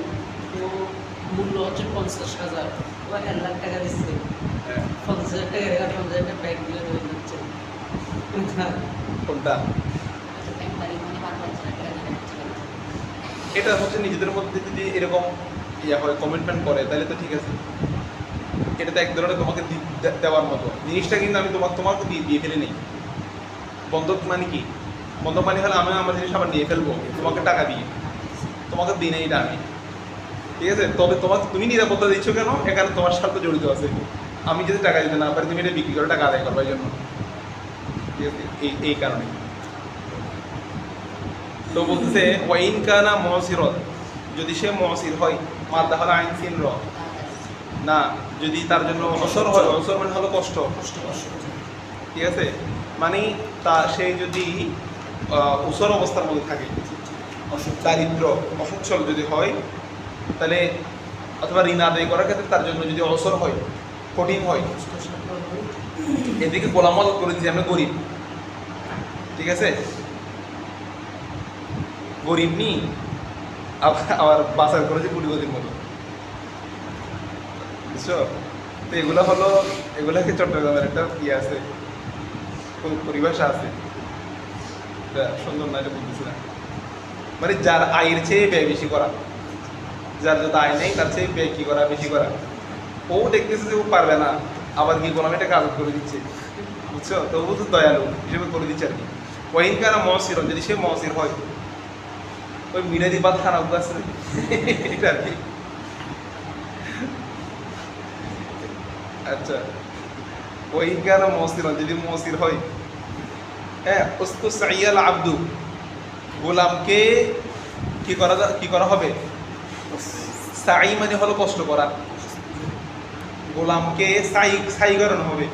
মূল্য হচ্ছে 50,000, ও 1,00,000 টাকা দিচ্ছে, 50,000 টাকা রেখে 50,000 টাকা ব্যাংক দিয়ে ধরে দিচ্ছে। কোনটা? এটা হচ্ছে নিজেদের মধ্যে যদি এরকম ইয়া হয়, কমিটমেন্ট করে, তাহলে তো ঠিক আছে। এটা তো এক ধরনের তোমাকে দেওয়ার মতো জিনিসটা, কিন্তু আমি তোমাকে দিয়ে ফেলে নেই। বন্ধক মানে কি? বন্ধক মানে হলে আমি আমার জিনিস আবার নিয়ে ফেলবো তোমাকে টাকা দিয়ে, তোমাকে দিই না এটা আমি, ঠিক আছে? তবে তুমি নিরাপত্তা দিচ্ছ কেন? এখানে তোমার সাথে জড়িত আছে। আমি যদি টাকা দিতে না পারি, তুমি এটা বিক্রি করে টাকা আদায় করবো এই জন্য, ঠিক আছে? এই কারণে তো বলতেছে ওয়াইন কানা মুসিরত, যদি সে মুসির হয়, মাদ্দা হলো আইন সিন র, না যদি তার জন্য অসর হয়, অসর মানে হলো কষ্ট, ঠিক আছে? মানে সে যদি উসর অবস্থার মধ্যে থাকে, দারিদ্র, অসচ্ছল যদি হয়, তাহলে অথবা ঋণ আদায় করার ক্ষেত্রে তার জন্য যদি অবসর হয়, কঠিন হয়, এদিকে গোলাম আজাদ করে দিচ্ছি আমরা গরিব, ঠিক আছে? গরিব নি আবার বাজার করেছে কুটিপতির মতো, বুঝছো? তো এগুলো হলো, এগুলাকে চট্টগ্রামের একটা ইয়ে আছে, পরিভাষা আছে, সুন্দর না, এটা বলতেছি না। মানে যার আয়ের চেয়ে ব্যয় বেশি করা, যার যত আয় নেই তার চেয়ে ব্যয় কি করা, বেশি করা। ও দেখতেছে যে ও পারবে না, আবার কি গোলাম এটাকে আদত করে দিচ্ছে, বুঝছো? তো ও তো দয়ালু হিসেবে করে দিচ্ছে আর কি। ওয়াইন কানা মসির, যদি সে মসির হয়, ওই মিরাদি বাদ খানা আছে এটা আর কি। আচ্ছা, ওয়াইন কানা মসির, যদি মসির হয়, হ্যাঁ, উস্তুসাইয়াল আব্দু, গোলামকে কি করা হবে? সাই মানে হলো কষ্ট করা, গোলামকে সাই করানো হবে।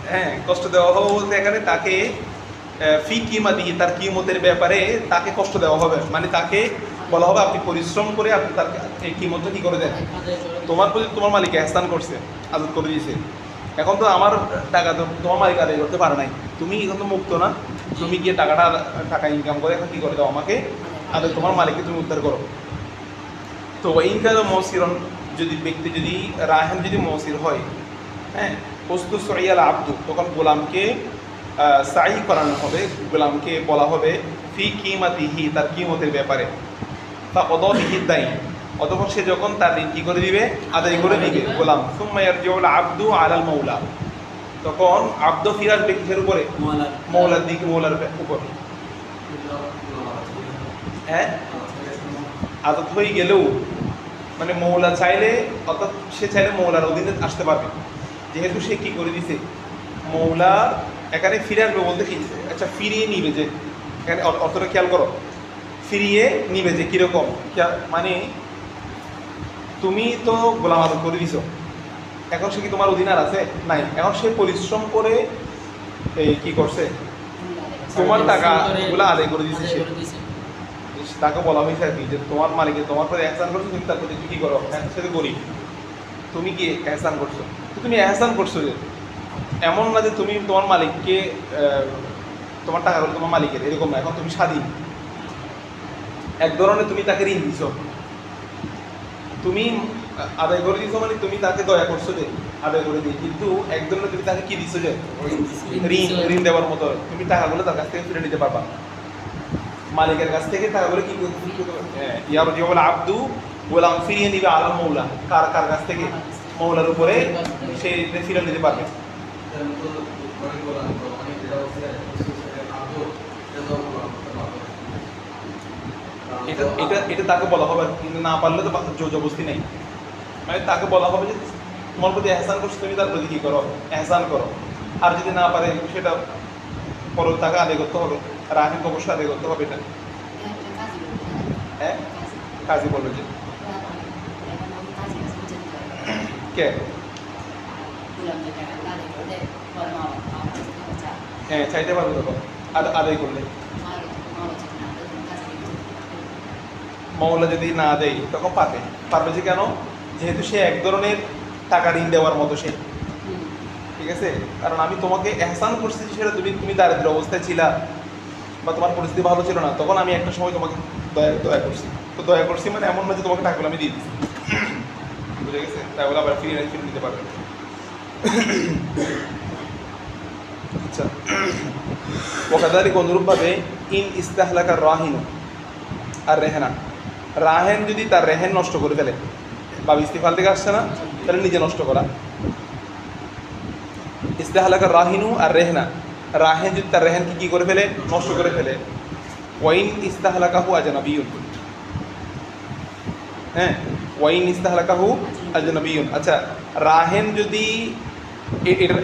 হ্যাঁ, কষ্ট দেওয়া হবে বলতে এখানে তাকে ফি কিমাতি, তার কিমতের ব্যাপারে তাকে কষ্ট দেওয়া হবে, মানে তাকে বলা হবে আপনি পরিশ্রম করে আপনি তার এই কিমতটা কি করে দেন। তোমার প্রতি তোমার মালিক এহসান করছে, আদত করে দিয়েছে, এখন তো আমার টাকা তো তোমার মালিক আদায় করতে পারে নাই, তুমি এখন তো মুক্ত না, তুমি গিয়ে টাকা ইনকাম করে এখন কি করে দাও আমাকে, আদত তোমার মালিককে তুমি উদ্ধার করো। তো ইনকাম মসিরন, যদি ব্যক্তি যদি রাহেন যদি মসির হয়, হ্যাঁ, পস্তু সরিয়াল আব্দু, তখন গোলামকে সাই করানো হবে, গোলামকে বলা হবে ফি কিমাতিহি, তার কিমতের ব্যাপারে, বা অদবিহি দায়ী, অতঃপর সে যখন তার ঋণ কী করে দিবে, আদায় করে দিবে গোলাম। সুম্মা ইয়ারজিউল আব্দু আলাল মাওলা, তখন আব্দ ফিরে আসবে কিসের উপরে? মৌলার দিকে, মৌলার উপর। হ্যাঁ, আদত হয়ে গেলেও মানে মৌলা চাইলে, অর্থাৎ সে চাইলে মৌলার অধীনে আসতে পারবে, যেহেতু সে কি করে দিছে, মৌলা এখানে ফিরে আসবে বলতে কি, আচ্ছা ফিরিয়ে নিবে, যে এখানে অর্থটা খেয়াল করো, ফিরিয়ে নিবে যে কীরকম, মানে তুমি তো গোলাম আদত করে দিছো, এখন সে কি তোমার অধীনে আছে? নাই, এখন সে পরিশ্রম করে এই কি করছে, তোমার টাকাগুলো আদায় করে দিচ্ছে সে, তাকে বলা হয়েছে আর কি, যে তোমার মালিকে তোমার প্রতি এহসান করছো, তুমি তার প্রতি কি করো, সাথে গরিব, তুমি কি এহসান করছো? তো তুমি এহসান করছো যে, এমন না যে তুমি তোমার মালিককে তোমার টাকাগুলো তোমার মালিকের, এরকম না, এখন তুমি স্বাধীন, এক ধরনের তুমি তাকে ঋণ দিছো, তুমি আদায় করে দিছো, মানে তুমি তাকে দয়া করছো যে আদায় করে দিই, কিন্তু এক ধরনের তুমি তাকে কি দিছো যে ঋণ দেওয়ার মতো, তুমি টাকাগুলো তার কাছ থেকে ফিরে নিতে পারবা, মালিকের কাছ থেকে টাকাগুলো কি ইয়ারজি বলে আব্দু, গোলাম ফিরিয়ে নিবে আলাল মৌলা, কার কাছ থেকে? মৌলার উপরে সে ফিরে নিতে পারবে। এটা এটা এটা তাকে বলা হবে, কিন্তু না পারলে তো জবরদস্তি নেই, মানে তাকে বলা হবে যে তোমার প্রতি এহসান করছো, তুমি তার প্রতি কী করো, এহসান করো, আর যদি না পারে সেটা পরে তাকে আদায় করতে হবে, রাহিমকে অবশ্যই আদায় করতে হবে। এটা হ্যাঁ, কাজী বলবে যে কে, হ্যাঁ চাইতে পারবে তখন আদায় করলে, মৌলা যদি না দেয় তখন পারবে যে কেন, যেহেতু সে এক ধরনের টাকা ঋণ দেওয়ার মতো সে, হুম। ঠিক আছে? কারণ আমি তোমাকে এহসান করছি, সেটা তুমি দারিদ্র অবস্থায় ছিলা বা তোমার পরিস্থিতি ভালো ছিল না, তখন আমি একটা সময় তোমাকে দয়া করছি। তো দয়া করছি মানে এমন না যে তোমাকে টাকাগুলো আমি দিয়ে দিচ্ছি, বুঝে গেছে? তাই বলে আবার ফিরে দিতে পারবে। আচ্ছা, ওকাদারিক অনুরূপভাবে ইন ইস্তাহলাকার রাহিনু আর রেহেনা, রাহেন যদি তার রেহেন নষ্ট করে ফেলে, বা ইস্তিফাল থেকে আসছে না, তাহলে নিজে নষ্ট করা। ইস্তাহলাকার রাহিনু আর রেহনা, রাহেন যদি তার রেহেনকে কী করে ফেলে, নষ্ট করে ফেলে। ওয়াইন ইস্তাহলাকাহু আজনাবিয়ুন, হ্যাঁ, ওয়াইন ইস্তাহলাকাহু আজনাবিয়ুন। আচ্ছা, রাহেন যদি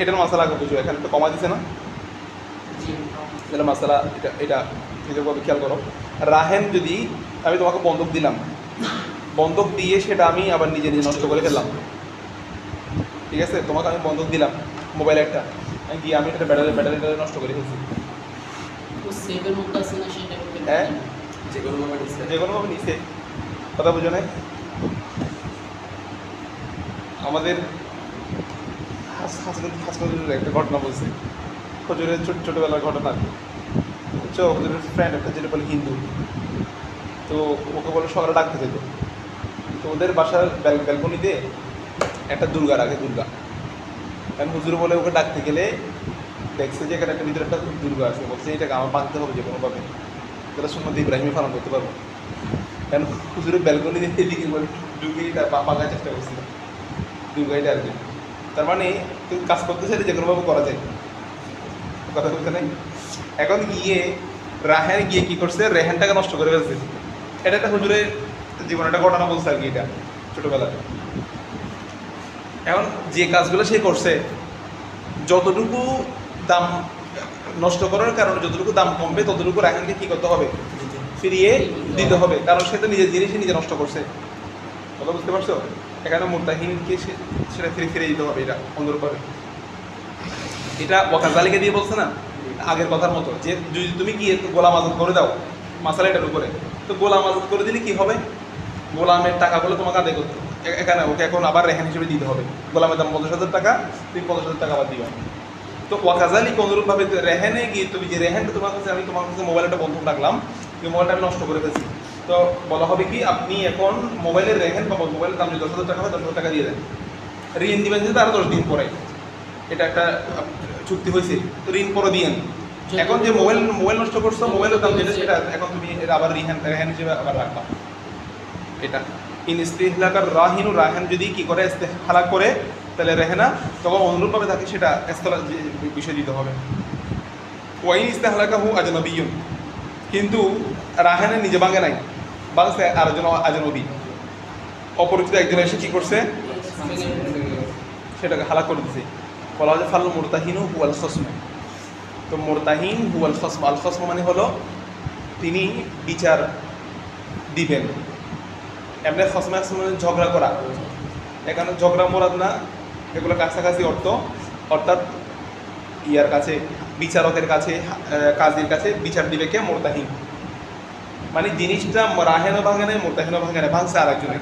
এটার মশলা আগে বুঝো, এখানে তো কমা দিছে না, জি। তাহলে মশলা এটা নিজেভাবে খেয়াল করো। রাহেন যদি আমি তোমাকে বন্ধক দিলাম, বন্ধক দিয়ে সেটা আমি আবার নিজে নষ্ট করে ফেললাম, ঠিক আছে? তোমাকে আমি বন্ধক দিলাম মোবাইল একটা, গিয়ে আমি একটা ব্যাটারিটা নষ্ট করে ফেলছি, তো সেভের মধ্যে আছে না সেটা করতে হ্যাঁ, যে কোনোভাবে নিচ্ছে। যে কোনোভাবে নিচে, কথা বুঝো নাই? আমাদের হাসপাতালের একটা ঘটনা বলছে, হজুরের ছোটোবেলার ঘটনা। বুঝছো, হজুরের ফ্রেন্ড একটা, যেটা বলে হিন্দু, তো ওকে বলে সকালে ডাকতে যেত। তো ওদের বাসার ব্যালকনিতে একটা দুর্গা রাখে, দুর্গা। কারণ হুজুর বলে ওকে ডাকতে গেলে দেখছে যে এখানে একটা ভিতরে একটা দুর্গা আছে, বলছে এটাকে আমার বাঁধতে হবে যে কোনোভাবে, তাহলে সুন্নত ইব্রাহিমী পালন করতে পারবো। কারণ হুজুরের ব্যালকনিতে এদিকে বলে দুর্গাইটা পাকার চেষ্টা করছিল, দুর্গাইটা আর কি। তার মানে তুমি কাজ করতে চাইলে যে কোনোভাবে করা যায়, কথা বলতে নাই। এখন গিয়ে রাহেন গিয়ে কী করছে, রেহেনটাকে নষ্ট করে ফেলছে। এটা একটা হুজুরের জীবনে একটা ঘটনা বলছে আর কি, এটা ছোটোবেলাতে। এখন যে কাজগুলো সে করছে, যতটুকু দাম নষ্ট করার কারণে যতটুকু দাম কমবে, ততটুকু রাহেনকে কী করতে হবে, ফিরিয়ে দিতে হবে, কারণ সে তো নিজের জিনিসই নিজে নষ্ট করছে। কথা বুঝতে পারছো? এখানে মুরতাহিনকে সেটা ফিরে দিতে হবে, এটা অনুরূপভাবে। এটা ওয়াকাজালিকে দিয়ে বলছে না আগের কথার মতো, যে যদি তুমি কি গোলাম আজাদ করে দাও মাসালা এটার উপরে, তো গোলাম আজাদ করে দিলে কি হবে, গোলামের টাকাগুলো তোমাকে আদায় করতে, এখানে ওকে এখন আবার রেহেন হিসেবে দিতে হবে। গোলামের দাম 50,000 টাকা, তুমি 50,000 টাকা আবার দিবা। তো ওয়াকাজালিক অনুরূপভাবে রেহেনে গিয়ে তুমি যে রেহেনটা তোমার কাছে, আমি তোমার কাছে মোবাইলটা বন্ধক রাখলাম, তুমি মোবাইলটা আমি নষ্ট করে ফেলছি, তো বলা হবে কি, আপনি এখন মোবাইলের রেহেন বা মোবাইলের দাম যদি 10,000 টাকা হয়, 10,000 টাকা দিয়ে দেন, ঋণ দিবেন যেহেতু আরও 10 দিন পরে, এটা একটা চুক্তি হয়েছে, তো ঋণ পরে দিয়েন। এখন যে মোবাইল নষ্ট করছো, মোবাইলের দাম যেটা সেটা এখন তুমি এটা আবার রেহেন হিসেবে আবার রাখবা। এটা ইন ইস্তিহলাকার রাহিনু, রাহেন যদি কি করে ইস্তেহালা করে, তাহলে রেহেনা তখন অনুরূপভাবে তাকে সেটা ইস্তেলা বিষয় দিতে হবে। ওয়াইন ইস্তেহলাকাহু আজনবিয়ুন, কিন্তু রাহেনে নিজে ভাঙে নাই, ভাঙছে আরেকজন আজনবী, অপরিচিত একজন এসে কী করছে, সেটাকে হালাক করে দিছে। বলা হয় ফাল মুরতাহিনু হুয়াল খসমু। তো মুরতাহিন হুয়াল খসম, আল খসম মানে হলো তিনি বিচার দিবেন। এমনি খসমে মানে ঝগড়া করা, এখানে ঝগড়া মোরাদ না, এগুলো কাছাকাছি অর্থ, অর্থাৎ ইয়ার কাছে, বিচারকের কাছে, কাজীর কাছে বিচার দিবে কে, মুরতাহিন। মানে জিনিসটা রাহেনও ভাঙে নাই, মুরতাহিনও ভাঙে নাই, ভাঙছে আর একজনের।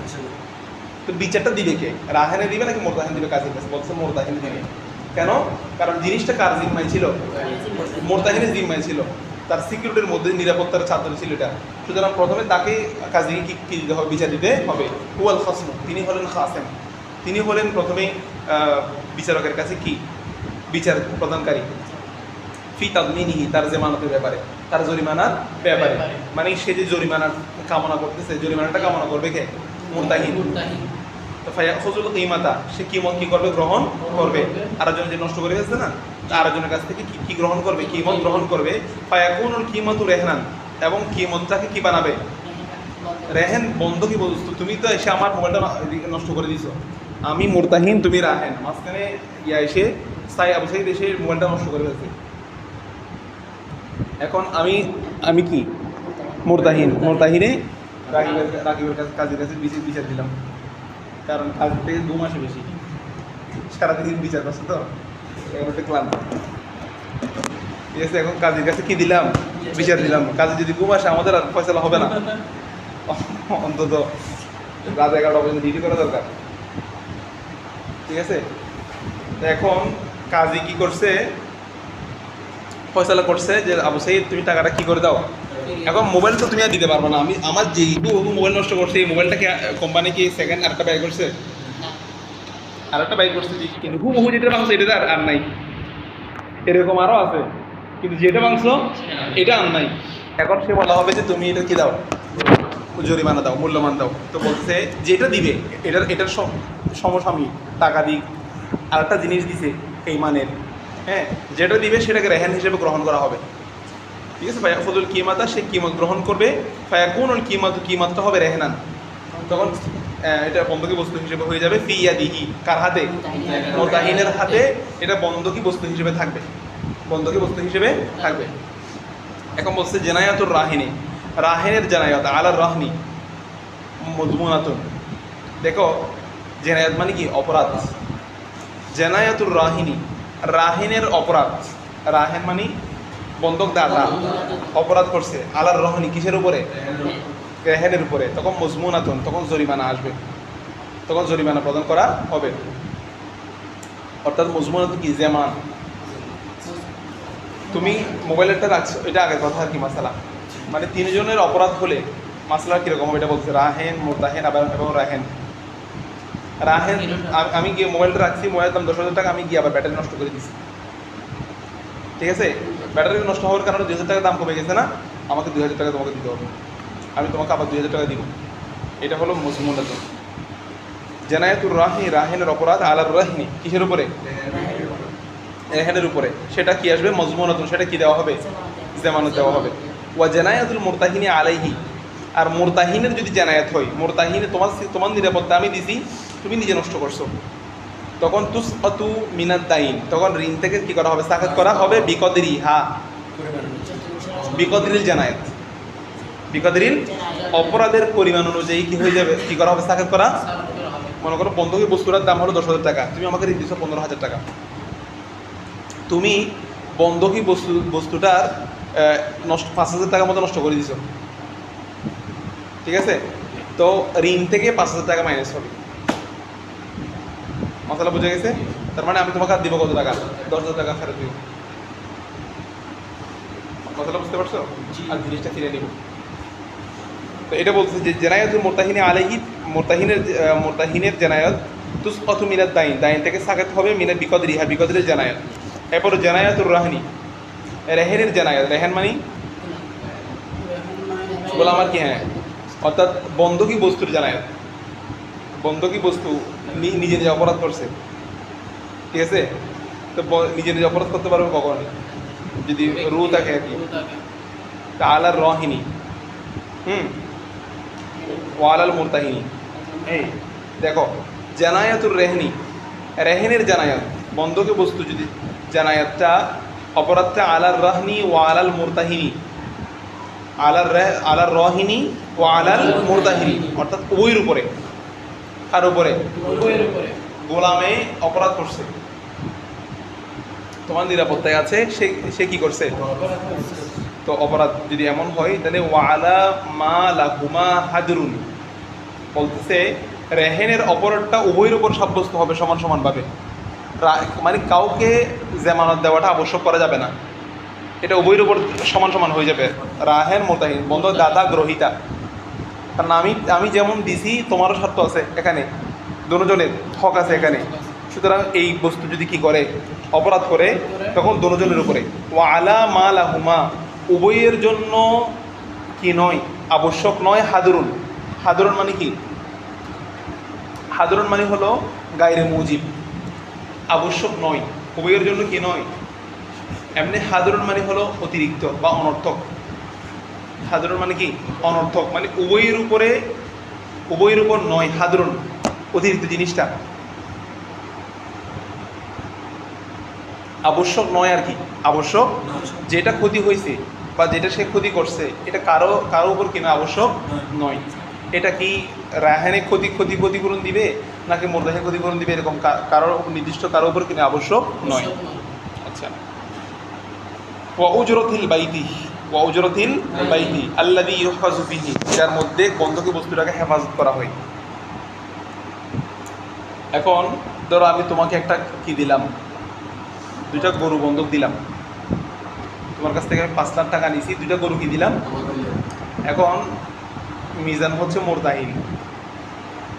তো বিচারটা দিবে কে, রাহেনে দিবে নাকি মুরতাহিন দিবে কাজীর কাছে? বলছে মুরতাহিন দিবে। কেন? কারণ জিনিসটা কার জিম্মায় ছিল, মুরতাহিনের জিম্মায় ছিল, তার সিকিউরিটির মধ্যে নিরাপত্তার ছাত্র ছিল এটা। সুতরাং প্রথমে তাকে কাজীকে কি দিতে হবে, বিচার দিতে হবে। হুয়াল খসম, তিনি হলেন খাসেম, তিনি হলেন প্রথমে বিচারকের কাছে কি বিচার প্রদানকারী। ফি তাদমিনিহি, তার জামানতের ব্যাপারে, তার জরিমানার ব্যাপারে। মানে সে যে জরিমানা কামনা করতেছে, জরিমানাটা কামনা করবে কে, মুরতাহিন। তো ফায়াখুজুল কিমাতা, সে কিমত কি করবে, গ্রহণ করবে। আরেকজন যে নষ্ট করে ফেলছে না, আরেকজনের কাছ থেকে কি গ্রহণ করবে, কিমত গ্রহণ করবে। ফায়াকুনুল কিমাতু রেহনান, এবং কিমতটাকে কি বানাবে, রেহেন, বন্ধকি বস্তু। তুমি তো এসে আমার মোবাইলটা নষ্ট করে দিছো, আমি মুরতাহিন, তুমি রাহেন, মাঝখানে ইয়া এসে আবু সাইদ এসে মোবাইলটা নষ্ট করে ফেলছে। এখন আমি কি মুরতাহিন, মুরতাহিনে রাকিবের কাছে, কাজের কাছে বিচার দিলাম, কারণ কাজ থেকে 2 মাসে বেশি, সারাদিন বিচার করছে, তো এখন একটা ক্লান্ত, ঠিক আছে? এখন কাজের কাছে কি দিলাম, বিচার দিলাম। কাজে যদি 2 মাসে, আমাদের আর ফয়সালা হবে না, অন্তত রাত 11টা পর্যন্ত ডিউটি করা দরকার। ঠিক আছে? তো এখন কাজী কি করছে, ফয়সালা করছে যে আবু সাইদ তুমি টাকাটা কি করে দাও। এখন মোবাইল তো তুমি আর দিতে পারবো না, আমি আমার যেহেতু মোবাইল নষ্ট করছে, এই মোবাইলটাকে কোম্পানি কি সেকেন্ড আরেকটা ব্যয় করছে, আরেকটা ব্যয় করছে, কিন্তু হুবহু যেটা ভাঙছে এটা আর নাই, এরকম আরও আছে, কিন্তু যেটা ভাঙছো এটা আর নাই। এখন সে বলা হবে যে তুমি এটা কি দাও, জরিমানা দাও, মূল্যমান দাও। তো বলছে যেটা দিবে এটার সমসাময়িক টাকা দিক আরেকটা জিনিস দিছে এই মানের, হ্যাঁ, যেটা দিবে সেটাকে রেহান হিসেবে গ্রহণ করা হবে। ঠিক আছে, ফায়াকুদুল কিমাতা, সে কিমত গ্রহণ করবে, ফায়াকুনুল কিমাতটা হবে রেহনান, তখন এটা বন্ধকি বস্তু হিসেবে হয়ে যাবে। ফি ইয়াদিহি, কার হাতে, মুতাহিনের হাতে এটা বন্ধকি বস্তু হিসেবে থাকবে, বন্ধকি বস্তু হিসেবে থাকবে। এখন বলছে জেনায়াতুর রাহিনী, রাহেনের জেনায়াত আলার রাহনি মজমুনাতুন। দেখো জেনায়াত মানে কি, অপরাধ। জেনায়াতুর রাহিনী, রাহিনের অপরাধ, রাহেন মানে বন্ধক দাতা অপরাধ করছে, আলার রহনি কিসের উপরে, রেহেনের উপরে, তখন মজমুনাতুন, তখন জরিমানা আসবে, তখন জরিমানা প্রদান করা হবে। অর্থাৎ মজমুনাতুন কি, যেমান তুমি মোবাইলেরটা রাখছো, এটা আগের কথা আর কি মাসালা, মানে তিনজনের অপরাধ হলে মাসালা কীরকম হবে এটা বলছে, রাহেন, মুরতাহেন আবার এবং রাহেন। রাহেন আমি গিয়ে মোবাইলটা রাখছি, মোবাইলের দাম 10,000 টাকা, আমি গিয়ে আবার ব্যাটারি নষ্ট করে দিচ্ছি, ঠিক আছে, ব্যাটারি নষ্ট হওয়ার কারণে 2,000 টাকা দাম কমে গেছে না, আমাকে 2,000 টাকা তোমাকে দিতে হবে, আমি তোমাকে আবার 2,000 টাকা দিব। এটা হলো মজমুনাতুন। জেনায়াতুর রাহি, রাহেনের অপরাধ, আলার রাহিনী কিসের উপরে, রেহেনের উপরে, সেটা কি আসবে, মজমুনাতুন, সেটা কি দেওয়া হবে, জামানত দেওয়া হবে। ওয়া জেনায়াতুল মুরতাহিনী আলাইহি, আর মুরতাহিনের যদি জেনায়াত হয়, মুরতাহিনে তোমার নিরাপত্তা আমি দিছি, তুমি নিজে নষ্ট করছো, তখন তুসআতু মিনাদ দাইন, তখন ঋণ থেকে কি করা হবে, সাকাত করা হবে, বিকদরি, হ্যাঁ বিকদরিল জানায়াত, বিকদরিল অপরাধের পরিমাণ অনুযায়ী কি হয়ে যাবে, কি করা হবে, সাকাত করা। মনে করো বন্ধকি বস্তুটার দাম হলো 10,000 টাকা, তুমি আমাকে ঋণ দিচ্ছ 15,000 টাকা, তুমি বন্ধকি বস্তুটার 5,000 টাকার মতো নষ্ট করে দিছো, ঠিক আছে, তো ঋণ থেকে 5,000 টাকা মাইনাস হবে, মশলা বুঝে গেছে। তার মানে আমি তোমাকে আর দিব কত টাকা, 10,000 টাকা ফেরত দিব, কথাটা বুঝতে পারছো, আর জিনিসটা ফিরে নিব। তো এটা বলছে যে জেনায়াতুল মুরতাহিনী আলাইহি, মুরতাহিনের জেনায়াত তুসআতু মিনাদ দাইন, দাইন থেকে সাকাত হবে, মিনাদ বিকদরি, হ্যাঁ বিকদরির জেনায়াত। এরপর জেনায়াতুর রাহনি, রেহেনের জেনায়াত, রেহেন মানে গোলাম আর কি, হ্যাঁ, অর্থাৎ বন্ধকি বস্তুর জেনায়াত, বন্ধকি বস্তু নিজে নিজে অপরাধ করছে, ঠিক আছে, তো নিজে নিজে অপরাধ করতে পারবে কখন, যদি রু থাকে আর কি। আলার রহিনী, ওয়ালাল মুরতাহিনী, এই দেখো জানায়াতুর রেহনি, রেহেনের জানায়াত, বন্ধকি বস্তু যদি জানায়াতটা, অপরাধটা আলার রাহনি ও আলাল মুরতাহিনী, আলার রহিনী ও আলাল মুরতাহিনী, অর্থাৎ উভয়ের উপরে, কার উপরে, গোলামে অপরাধ করছে, তোমার নিরাপত্তায় আছে, সে কি করছে, তো অপরাধ যদি এমন হয় তাহলে ওয়ালা মা লাহুমা হাদরুন, বলতেছে রেহেনের অপরাধটা উভয়ের উপর সাব্যস্ত হবে সমান সমানভাবে, মানে কাউকে জামানত দেওয়াটা আবশ্যক করা যাবে না, এটা উভয়ের উপর সমান সমান হয়ে যাবে। রাহেন মুরতাহিন, বন্ধ দাতা গ্রহিতা, কারণ আমি যেমন দিছি তোমারও স্বার্থ আছে এখানে, দুজনের হক আছে এখানে, সুতরাং এই বস্তু যদি কি করে, অপরাধ করে, তখন দুজনের উপরে। ওয়ালা মা লাহুমা, উভয়ের জন্য কি নয়, আবশ্যক নয়, হাদরুন, হাদরুন মানে কি, হাদরুন মানে হলো গায়রে মুজিব, আবশ্যক নয়, উভয়ের জন্য কি নয়, এমনি হাদরুন মানে হলো অতিরিক্ত বা অনর্থক, হাদরুন মানে কি, অনর্থক, মানে উভয়ের উপর নয়, হাদরুন অতিরিক্ত জিনিসটা আবশ্যক নয় আর কি, আবশ্যক যেটা ক্ষতি হয়েছে বা যেটা সে ক্ষতি করছে, এটা কারো উপর কিনা আবশ্যক নয়। এটা কি রাহানে ক্ষতিপূরণ দিবে নাকি মুরতাহে ক্ষতিপূরণ দিবে, এরকম কারো নির্দিষ্ট কারো উপর কিনা আবশ্যক নয়। আচ্ছা, ওয়া উজরাতিল বাইতি আল্লাযী ইউহফাযু বিহি, যার মধ্যে বন্ধকি বস্তুটাকে হেফাজত করা হয়। এখন ধরো আমি তোমাকে একটা কি দিলাম, 2টা গরু বন্ধক দিলাম, তোমার কাছ থেকে আমি 5 লাখ টাকা নিয়েছি, 2টা গরু কি দিলাম। এখন মিজান হচ্ছে মোরতাহিন,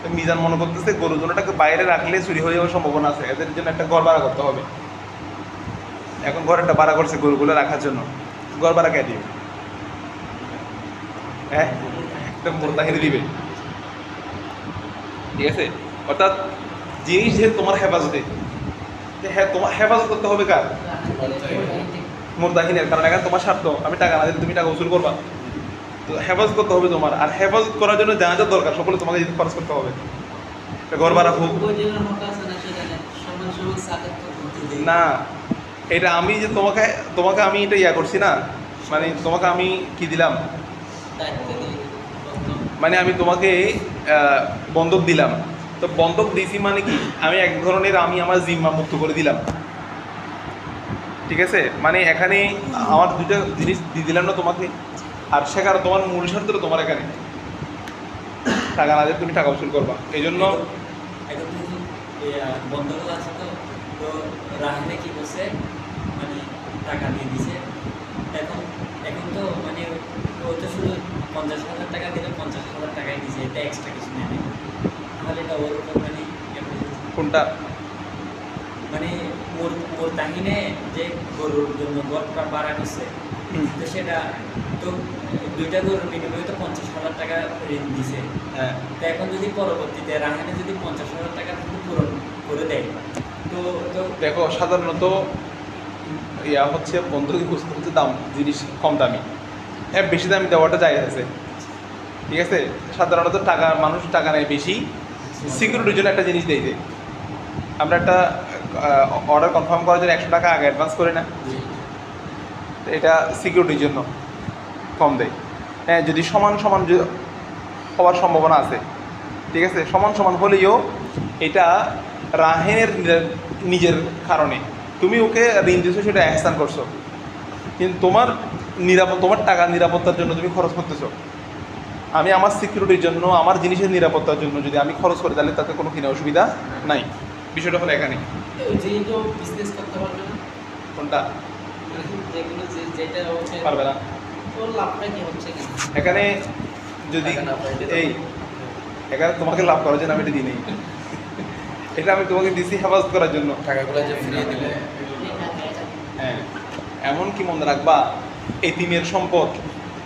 তো মিজান মনে করতেছে গরু জোড়াটাকে বাইরে রাখলে চুরি হয়ে যাওয়ার সম্ভাবনা আছে, এদের জন্য একটা ঘর ভাড়া করতে হবে। এখন ঘর একটা ভাড়া করছে গরুগুলো রাখার জন্য, ঘর ভাড়া কে দিবে? হ্যাঁ, একটা মোরতাহিন দিবে। ঠিক আছে, অর্থাৎ জিনিস যে তোমার হেফাজতে, হ্যাঁ তোমার হেফাজত করতে হবে কার? মোরতাহিনের। কারণ এখানে তোমার স্বার্থ, আমি টাকা না দিলে তুমি টাকা উসুল করবা, তো হেফাজত করতে হবে তোমার। আর হেফাজত করার জন্য যা যা দরকার সকলে তোমাকে যদি খরচ করতে হবে। ঘর ভাড়া হোক না, এটা আমি যে তোমাকে তোমাকে আমি এটা ইয়া করছি না, মানে তোমাকে আমি কি দিলাম, মানে আমি তোমাকে বন্ধক দিলাম। তো বন্ধক দিছি মানে কি, আমি এক ধরনের আমি আমার জিম্মা মুক্ত করে দিলাম। ঠিক আছে, মানে এখানে আমার 2টা জিনিস দিয়ে দিলাম না তোমাকে, আর সেখানে তোমার মূল স্বার্থ তোমার এখানে টাকা না দিয়ে তুমি টাকা উসুল করবা, এই জন্য এখন বন্ধগুলো আছে তো, তো রাহিনে কি করছে, মানে টাকা দিয়ে দিছে। এখন এখন তো মানে ও তো শুধু 50,000 টাকা দিলে 50,000 টাকাই দিছে, এটা এক্সট্রা কিছু নেই। তাহলে এটা ওর উপর মানে কোনটা মানে মোর তাহিনে যে গরুর জন্য গড়টা বাড়া করছে, তো সেটা তো 2টা গরুর বিনিময়ে তো 50,000 টাকা ঋণ দিছে। হ্যাঁ, তো এখন যদি পরবর্তীতে রাহানে যদি 50,000 টাকা কিন্তু পূরণ করে দেয়, তো তো দেখো সাধারণত ইয়া হচ্ছে বন্ধকি বুঝতে হচ্ছে দাম, জিনিস কম দামি, হ্যাঁ বেশি দামি দেওয়াটা জায়েজ আছে। ঠিক আছে, সাধারণত টাকা মানুষ টাকা নেয় বেশি, সিকিউরিটির জন্য একটা জিনিস দেয় যে আমরা একটা অর্ডার কনফার্ম করার জন্য 100 টাকা আগে অ্যাডভান্স করি না, এটা সিকিউরিটির জন্য কম দেয়। হ্যাঁ, যদি সমান সমান হওয়ার সম্ভাবনা আছে, ঠিক আছে, সমান সমান হলেও এটা রাহেনের নিজের কারণে তুমি ওকে ঋণ দিয়েছো, সেটা এহসান করছো, কিন্তু তোমার তোমার টাকা নিরাপত্তার জন্য তুমি খরচ করতেছো। আমি আমার সিকিউরিটির জন্য, আমার জিনিসের নিরাপত্তার জন্য যদি আমি খরচ করি, তাহলে তাতে কোনো কিনা অসুবিধা নাই। বিষয়টা হলো এখানে যেহেতু বিজনেস করতে পারবে না, কোনটা যেগুলো যেটা হচ্ছে পারবে না, ওর লাভটা কি হচ্ছে না এখানে যদি এই এখানে তোমাকে লাভ করার জন্য আমি এটা দিই নেই, এটা আমি তোমাকে দিছি হেফাজত করার জন্য। টাকাগুলো যে ফিরিয়ে দিলে হ্যাঁ, এমন কি মনে রাখবা, এতিমের সম্পদ,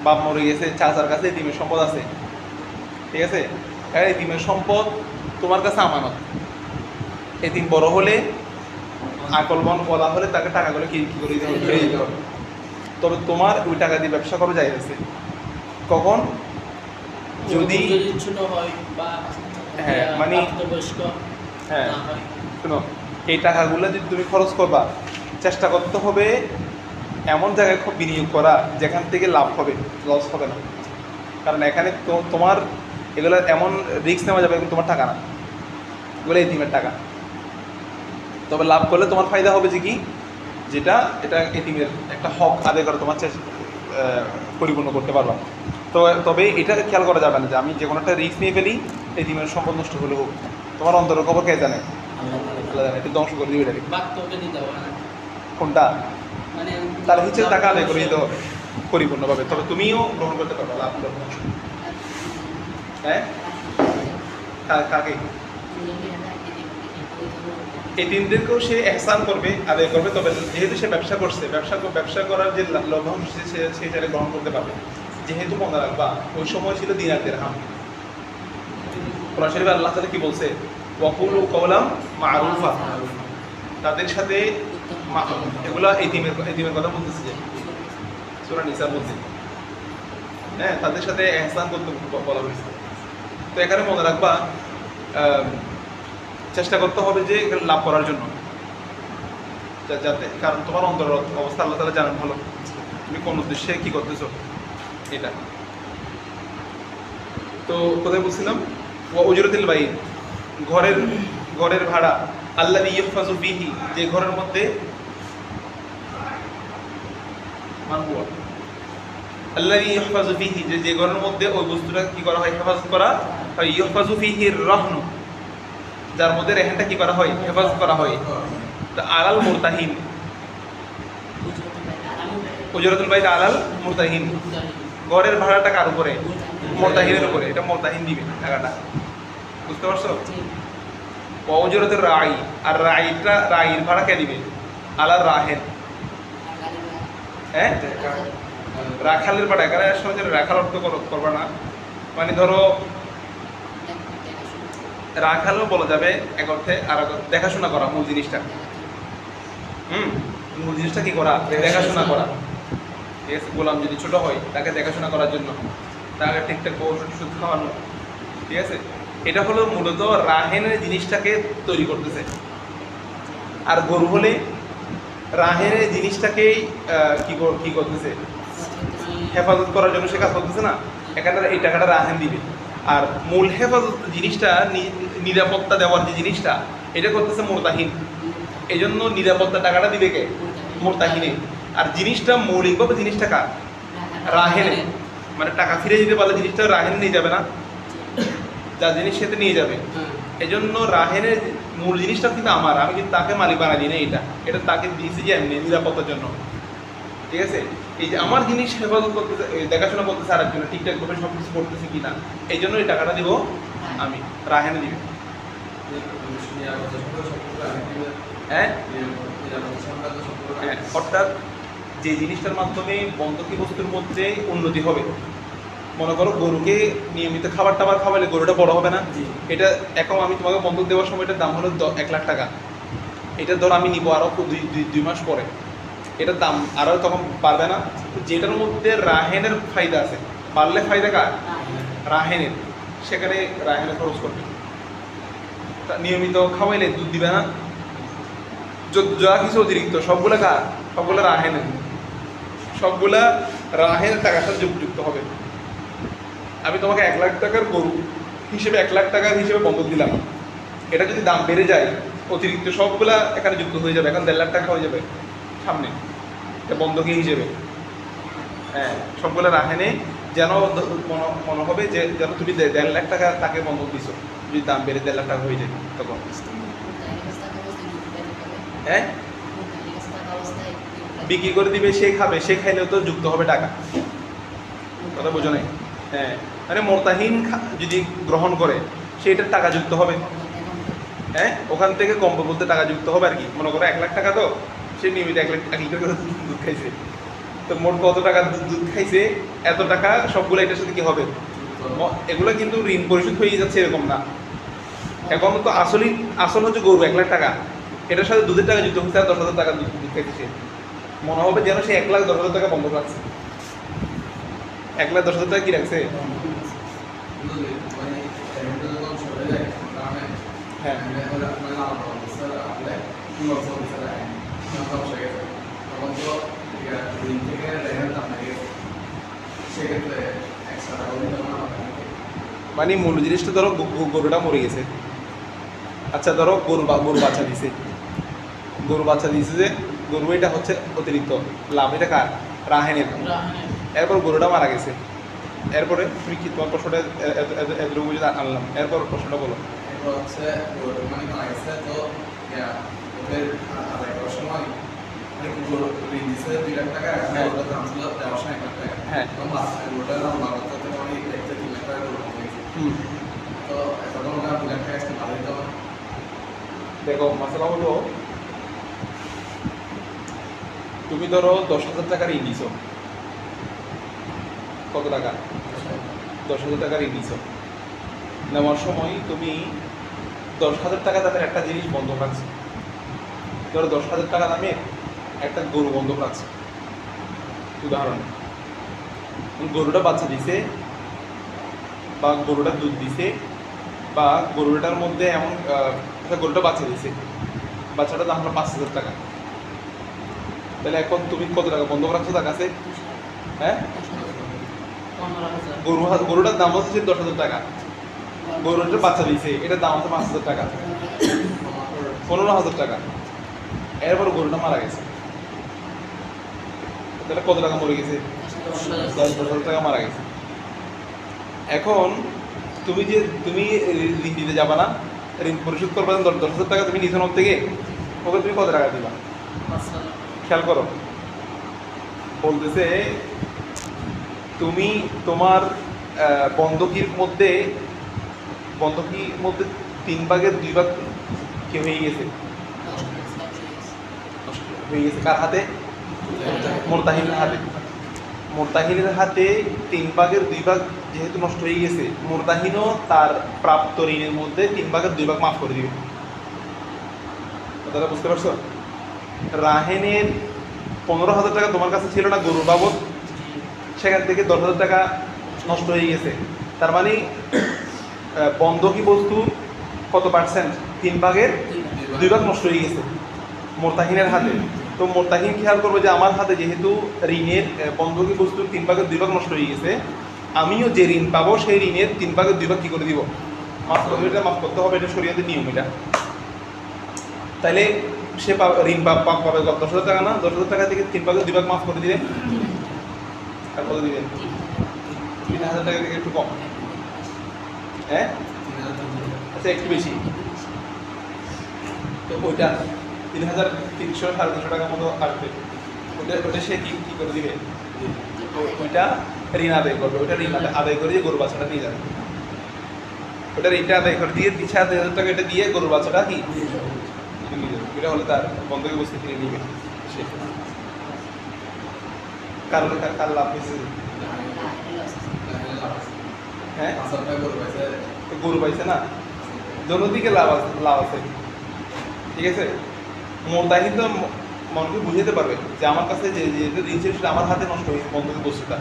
বাপ মরে গেছে, চাচার কাছে এতিমের সম্পদ আছে, ঠিক আছে, এতিমের সম্পদ তোমার কাছে আমানত। এতিম বড় হলে, আকলবন বলা হলে তাকে টাকাগুলো কি করে দিতে হবে, ফিরিয়ে দিতে হবে। তবে তোমার ওই টাকা দিয়ে ব্যবসা করা যায় আছে কখন, যদি ছোট হয় বা হ্যাঁ, মানে বয়স্ক হ্যাঁ না হয়। শোনো, এই টাকাগুলো যদি তুমি খরচ করবা, চেষ্টা করতে হবে এমন জায়গায় খুব বিনিয়োগ করা যেখান থেকে লাভ হবে, লস হবে না। কারণ এখানে তো তোমার এগুলো এমন রিস্ক নেওয়া যাবে, এগুলো তোমার টাকা না, এগুলো এতিমের টাকা। তবে লাভ করলে তোমার ফায়দা হবে যে কি, যেটা এটা এতিমের একটা হক আদায় করে তোমার পরিপূর্ণ করতে পারবা। তো তবে এটা খেয়াল করা যাবে না যে আমি যে কোনো একটা রিস্ক নিয়ে ফেলি, এতিমের সম্পদ নষ্ট হলে হোক, তোমার অন্তরের খবর কে জানে, আল্লাহ তাআলা আল্লাহ জানে, এটা ধ্বংস করে দিবে এটাকে। বাক্যকে দিতে হবে না, কোনটা মানে তার হচ্ছে টাকা আদায় করে দিতে হবে পরিপূর্ণভাবে, তবে তুমিও গ্রহণ করতে পারবে লাভ করবে। হ্যাঁ, কাকে এতিমদেরকেও সে এহসান করবে, আদায় করবে, তবে যেহেতু সে ব্যবসা করছে, ব্যবসা করার যে লভ্যাংশ সে সেটা গ্রহণ করতে পারবে। যেহেতু মনে রাখবা ওই সময় ছিল দিনার দিরহাম। কোরআন শরীফে আল্লাহ তাআলা কি বলছে, ওয়াকুলু কওলাম মারুফা, তাদের সাথে এগুলা এতিমের কথা বলতেছে, যে সূরা নিসার মধ্যে, হ্যাঁ, তাদের সাথে এহসান করতে বলা হয়েছে। তো এখানে মনে রাখবা চেষ্টা করতে হবে যে লাভ করার জন্য, যাতে, কারণ তোমার অন্তর অবস্থা আল্লাহ তাআলা জানেন ভালো, তুমি কোন উদ্দেশ্যে কি করতেছো এটা। তো কোথায় বলছিলাম, উজরাতুল বাই, ঘরের ভাড়া, আল্লাযী ইউহফাযু ফীহি, যে ঘরের মধ্যে মানহুয়া আল্লাযী ইউহফাযু ফীহি, যে ঘরের মধ্যে ওই বস্তুটা কি করা হয়, হেফাজত করা হয়। ইউহফাযু ফীহি রাহনু, যার মধ্যে রেহেনটা কি করা হয়, হেফাজত করা হয়। তো আলাল মুরতাহিন, উজরাতুল বাইত আলাল মুরতাহিন, ঘরের ভাড়াটা কার উপরে, মুরতাহিনের উপরে, এটা মুরতাহিন দিবে টাকাটা, বুঝতে পারছো? উজরাতুল রাই, আর রাইটা, রাইর ভাড়া কে দিবে, আলাল রাহেন। হ্যাঁ, রাখালের ভাড়া, এখানে সহজে রাখাল অর্থ করবা না, মানে ধরো রাখালও বলা যাবে এক অর্থে, আর এক অর্থে দেখাশোনা করা মূল জিনিসটা। মূল জিনিসটা কি করা, দেখাশোনা করা। ঠিক আছে, গোলাম যদি ছোট হয় তাকে দেখাশোনা করার জন্য, তাকে ঠিকঠাক ওষুধ ওষুধ খাওয়ানো। ঠিক আছে, এটা হলো মূলত রাহেনের জিনিসটাকে তৈরি করতেছে। আর গরু হলে রাহেনের জিনিসটাকেই কি করতেছে, হেফাজত করার জন্য সে কাজ করতেছে না, এখানে এই টাকাটা রাহেন দিবে। আর মূল হেফাজত জিনিসটা, নিরাপত্তা দেওয়ার যে জিনিসটা, এটা করতেছে মুরতাহিন। এই জন্য নিরাপত্তা টাকাটা দিবে কে, মুরতাহিনে। আর জিনিসটা মৌলিকভাবে জিনিসটা কার, রাহেনে। মানে টাকা ফিরে দিতে পারলে জিনিসটা রাহেনে নিয়ে যাবে না, যা জিনিস সেটা নিয়ে যাবে। এই জন্য রাহেনের মূল জিনিসটা কিন্তু আমার, আমি কিন্তু তাকে মালিক বানাই দিই না, এটা তাকে দিয়েছি যে এমনি নিরাপত্তার জন্য। ঠিক আছে, এই যে আমার জিনিস হেফাজত করতেছে, দেখাশোনা করতেছে আর একজন, ঠিকঠাকভাবে সব কিছু করতেছে কিনা, এই জন্য এই টাকাটা দিব আমি, রাহেনে দিবে। হ্যাঁ, অর্থাৎ যে জিনিসটার মাধ্যমে বন্ধকি বস্তুর মধ্যে উন্নতি হবে, মনে করো গরুকে নিয়মিত খাবার টাবার খাওয়ালে গরুটা বড় হবে না। এটা এখন আমি তোমাকে বন্ধক দেওয়ার সময় এটার দাম হলো 1 লাখ টাকা, এটা ধর আমি নিবো আরও 2 মাস পরে, এটার দাম আরও তখন বাড়বে না। যেটার মধ্যে রাহেনের ফায়দা আছে, বাড়লে ফায়দা কার, রাহেনের, সেখানে রাহেনের খরচ করবে। নিয়মিত খাওয়াইলে দুধ দিবে না, যা কিছু অতিরিক্ত সবগুলা কার, সবগুলা রাহেনের, সবগুলা রাহেনের টাকার সাথে যুক্ত হবে। আমি তোমাকে 1 লাখ টাকার গরু হিসেবে, 1 লাখ টাকার হিসেবে বন্ধক দিলাম, এটা যদি দাম বেড়ে যায় অতিরিক্ত সবগুলা এখানে যুক্ত হয়ে যাবে, এখন 1.5 লাখ টাকা হয়ে যাবে সামনে, এটা বন্ধকি হিসেবে। হ্যাঁ, সবগুলো রাহেনে, যেন মনে হবে যে যেন তুমি 1.5 লাখ টাকা তাকে বন্ধক দিছো, যদি দাম বেড়ে 1.5 লাখ টাকা হয়ে যায় তখন। হ্যাঁ, বিক্রি করে দিবে, সে খাবে, সে খাইলেও তো যুক্ত হবে টাকা, কথা বোঝো নাই? হ্যাঁ, মানে মুরতাহিন যদি গ্রহণ করে সেটার টাকা যুক্ত হবে। হ্যাঁ, ওখান থেকে কম বলতে টাকা যুক্ত হবে আর কি। মনে করো 1 লাখ টাকা, তো সে নিয়মিত 1 লিটার করে দুধ খাইছে, তো মোট কত টাকা দুধ খাইছে, এত টাকা সবগুলো এটার সাথে কি হবে, এগুলো কিন্তু ঋণ পরিশোধ হয়ে যাচ্ছে এরকম না। এখন তো আসল হচ্ছে গরু 1 লাখ টাকা, এটার সাথে দুধের টাকা যুক্ত হচ্ছে, আর 10,000 টাকা দুধ খাইছে, মনে হবে যেন সে 1,10,000 টাকা বন্ধ রাখছে। 1,10,000 টাকা কি রাখছে? হ্যাঁ, মানে মূল জিনিসটা ধরো গরুটা মরে গেছে, আচ্ছা ধরো গরু বাচ্চা দিছে, যে গরু, এটা হচ্ছে অতিরিক্ত লাভ, এটা কার, রাহেনের। এরপর গরুটা মারা গেছে, এরপরে তুমি কি তোমার প্রশ্নটা এত বুঝে আনলাম, এরপর প্রশ্নটা বলো। হচ্ছে মানে মারা গেছে, তো ওদের আদায় করার সময় ঋণ দিচ্ছে 2 লাখ টাকা, ওটার দাম ছিল দেওয়ার সময় 1 লাখ টাকা। হ্যাঁ, ওটার দাম বাড়াতে থেকে অনেক 3 লাখ টাকা করে হয়ে গেছে। তো তখন ওটা 2 লাখ টাকা আসতে ভালো হতো। দেখো মাসালা হলো, তুমি ধরো 10,000 টাকার ঋণ নিছো, কত টাকা, 10,000 টাকার ঋণ নিছো, নেওয়ার সময় তুমি 10,000 টাকা তাদের একটা জিনিস বন্ধক রাখছো, ধরো 10,000 টাকা দামে একটা গরু বন্ধক রাখছো, উদাহরণ, গরুটা বাচ্চা দিছে বা গরুটা দুধ দিছে, বা গরুটার মধ্যে এমন গরুটা বাচ্চা দিছে, বাচ্চাটার দাম হলো 5,000 টাকা, তাহলে এখন তুমি কত টাকা বন্ধক রাখছো তার কাছে? হ্যাঁ, গরুটার দাম হচ্ছে 10,000 টাকা, গরুটার বাচ্চা দিয়েছে, এটার দাম হচ্ছে 5,000 টাকা, 15,000 টাকা। এরপর গরুটা মারা গেছে, তাহলে কত টাকা মরে গেছে? 10,000 টাকা মারা গেছে। এখন তুমি ঋণ দিতে যাবা না, ঋণ পরিশোধ করবে 10,000 টাকা তুমি নিজের মধ্যে থেকে, ওকে তুমি কত টাকা দিবা? 5,000 খেয়াল করো, বলতেছে তুমি তোমার বন্ধকির মধ্যে 3 ভাগের 2 ভাগ কি হয়ে গেছে? হয়ে গেছে কার হাতে? মোরতাহিনের হাতে। মোরতাহিনের হাতে 3 ভাগের 2 ভাগ যেহেতু নষ্ট হয়ে গেছে, মোরতাহিনও তার প্রাপ্ত ঋণের মধ্যে 3 ভাগের 2 ভাগ মাফ করে দিবে। কথাটা বুঝতে পারছো? রাহেনের 15,000 টাকা তোমার কাছে ছিল না গরুর বাবদ, সেখান থেকে 10,000 টাকা নষ্ট হয়ে গেছে। তার মানে বন্ধকি বস্তু কত পার্সেন্ট? 3 ভাগের 2 ভাগ নষ্ট হয়ে গেছে মোরতাহিনের হাতে। তো মোরতাহিন খেয়াল করবে যে আমার হাতে যেহেতু ঋণের বন্ধকি বস্তুর 3 ভাগের 2 ভাগ নষ্ট হয়ে গেছে, আমিও যে ঋণ পাবো সেই ঋণের 3 ভাগের 2 ভাগ কী করে দিব? মাফ করবে। এটা মাফ করতে হবে, এটা শরীয়তের নিয়ম এটা। তাইলে সে ঋণ পাবে 10,000 টাকা না? 10,000 টাকা থেকে 3 ভাগের 2 ভাগ মাফ করে দিলেন, আর কত দিবেন? 3,000 টাকা থেকে একটু কম, হ্যাঁ আচ্ছা একটু বেশি। তো ওইটা 3,300 350 টাকার মতো আসবে। ওটা সে কি করে দিবে? ওইটা ঋণ আদায় করবে। ওইটা ঋণ আদায় করে দিয়ে গরু বাচ্চাটা নিয়ে যাবে। ওটা ঋণটা আদায় করে দিয়ে 3,000 টাকা এটা দিয়ে গরুর বাচ্চাটা কি নিয়ে যাবে। এটা হলে তার বন্ধকি বস্তু কিনে নিবে সে। কার লাভ হয়েছে? হ্যাঁ তো গরু পাইছে না, দুদিকে লাভ আছে। ঠিক আছে, মোরতাহিন তো মনকে বুঝাতে পারবে যে আমার কাছে যে ঋণ ছিল সেটা আমার হাতে নষ্ট হয়েছে বন্ধকি বস্তুটা।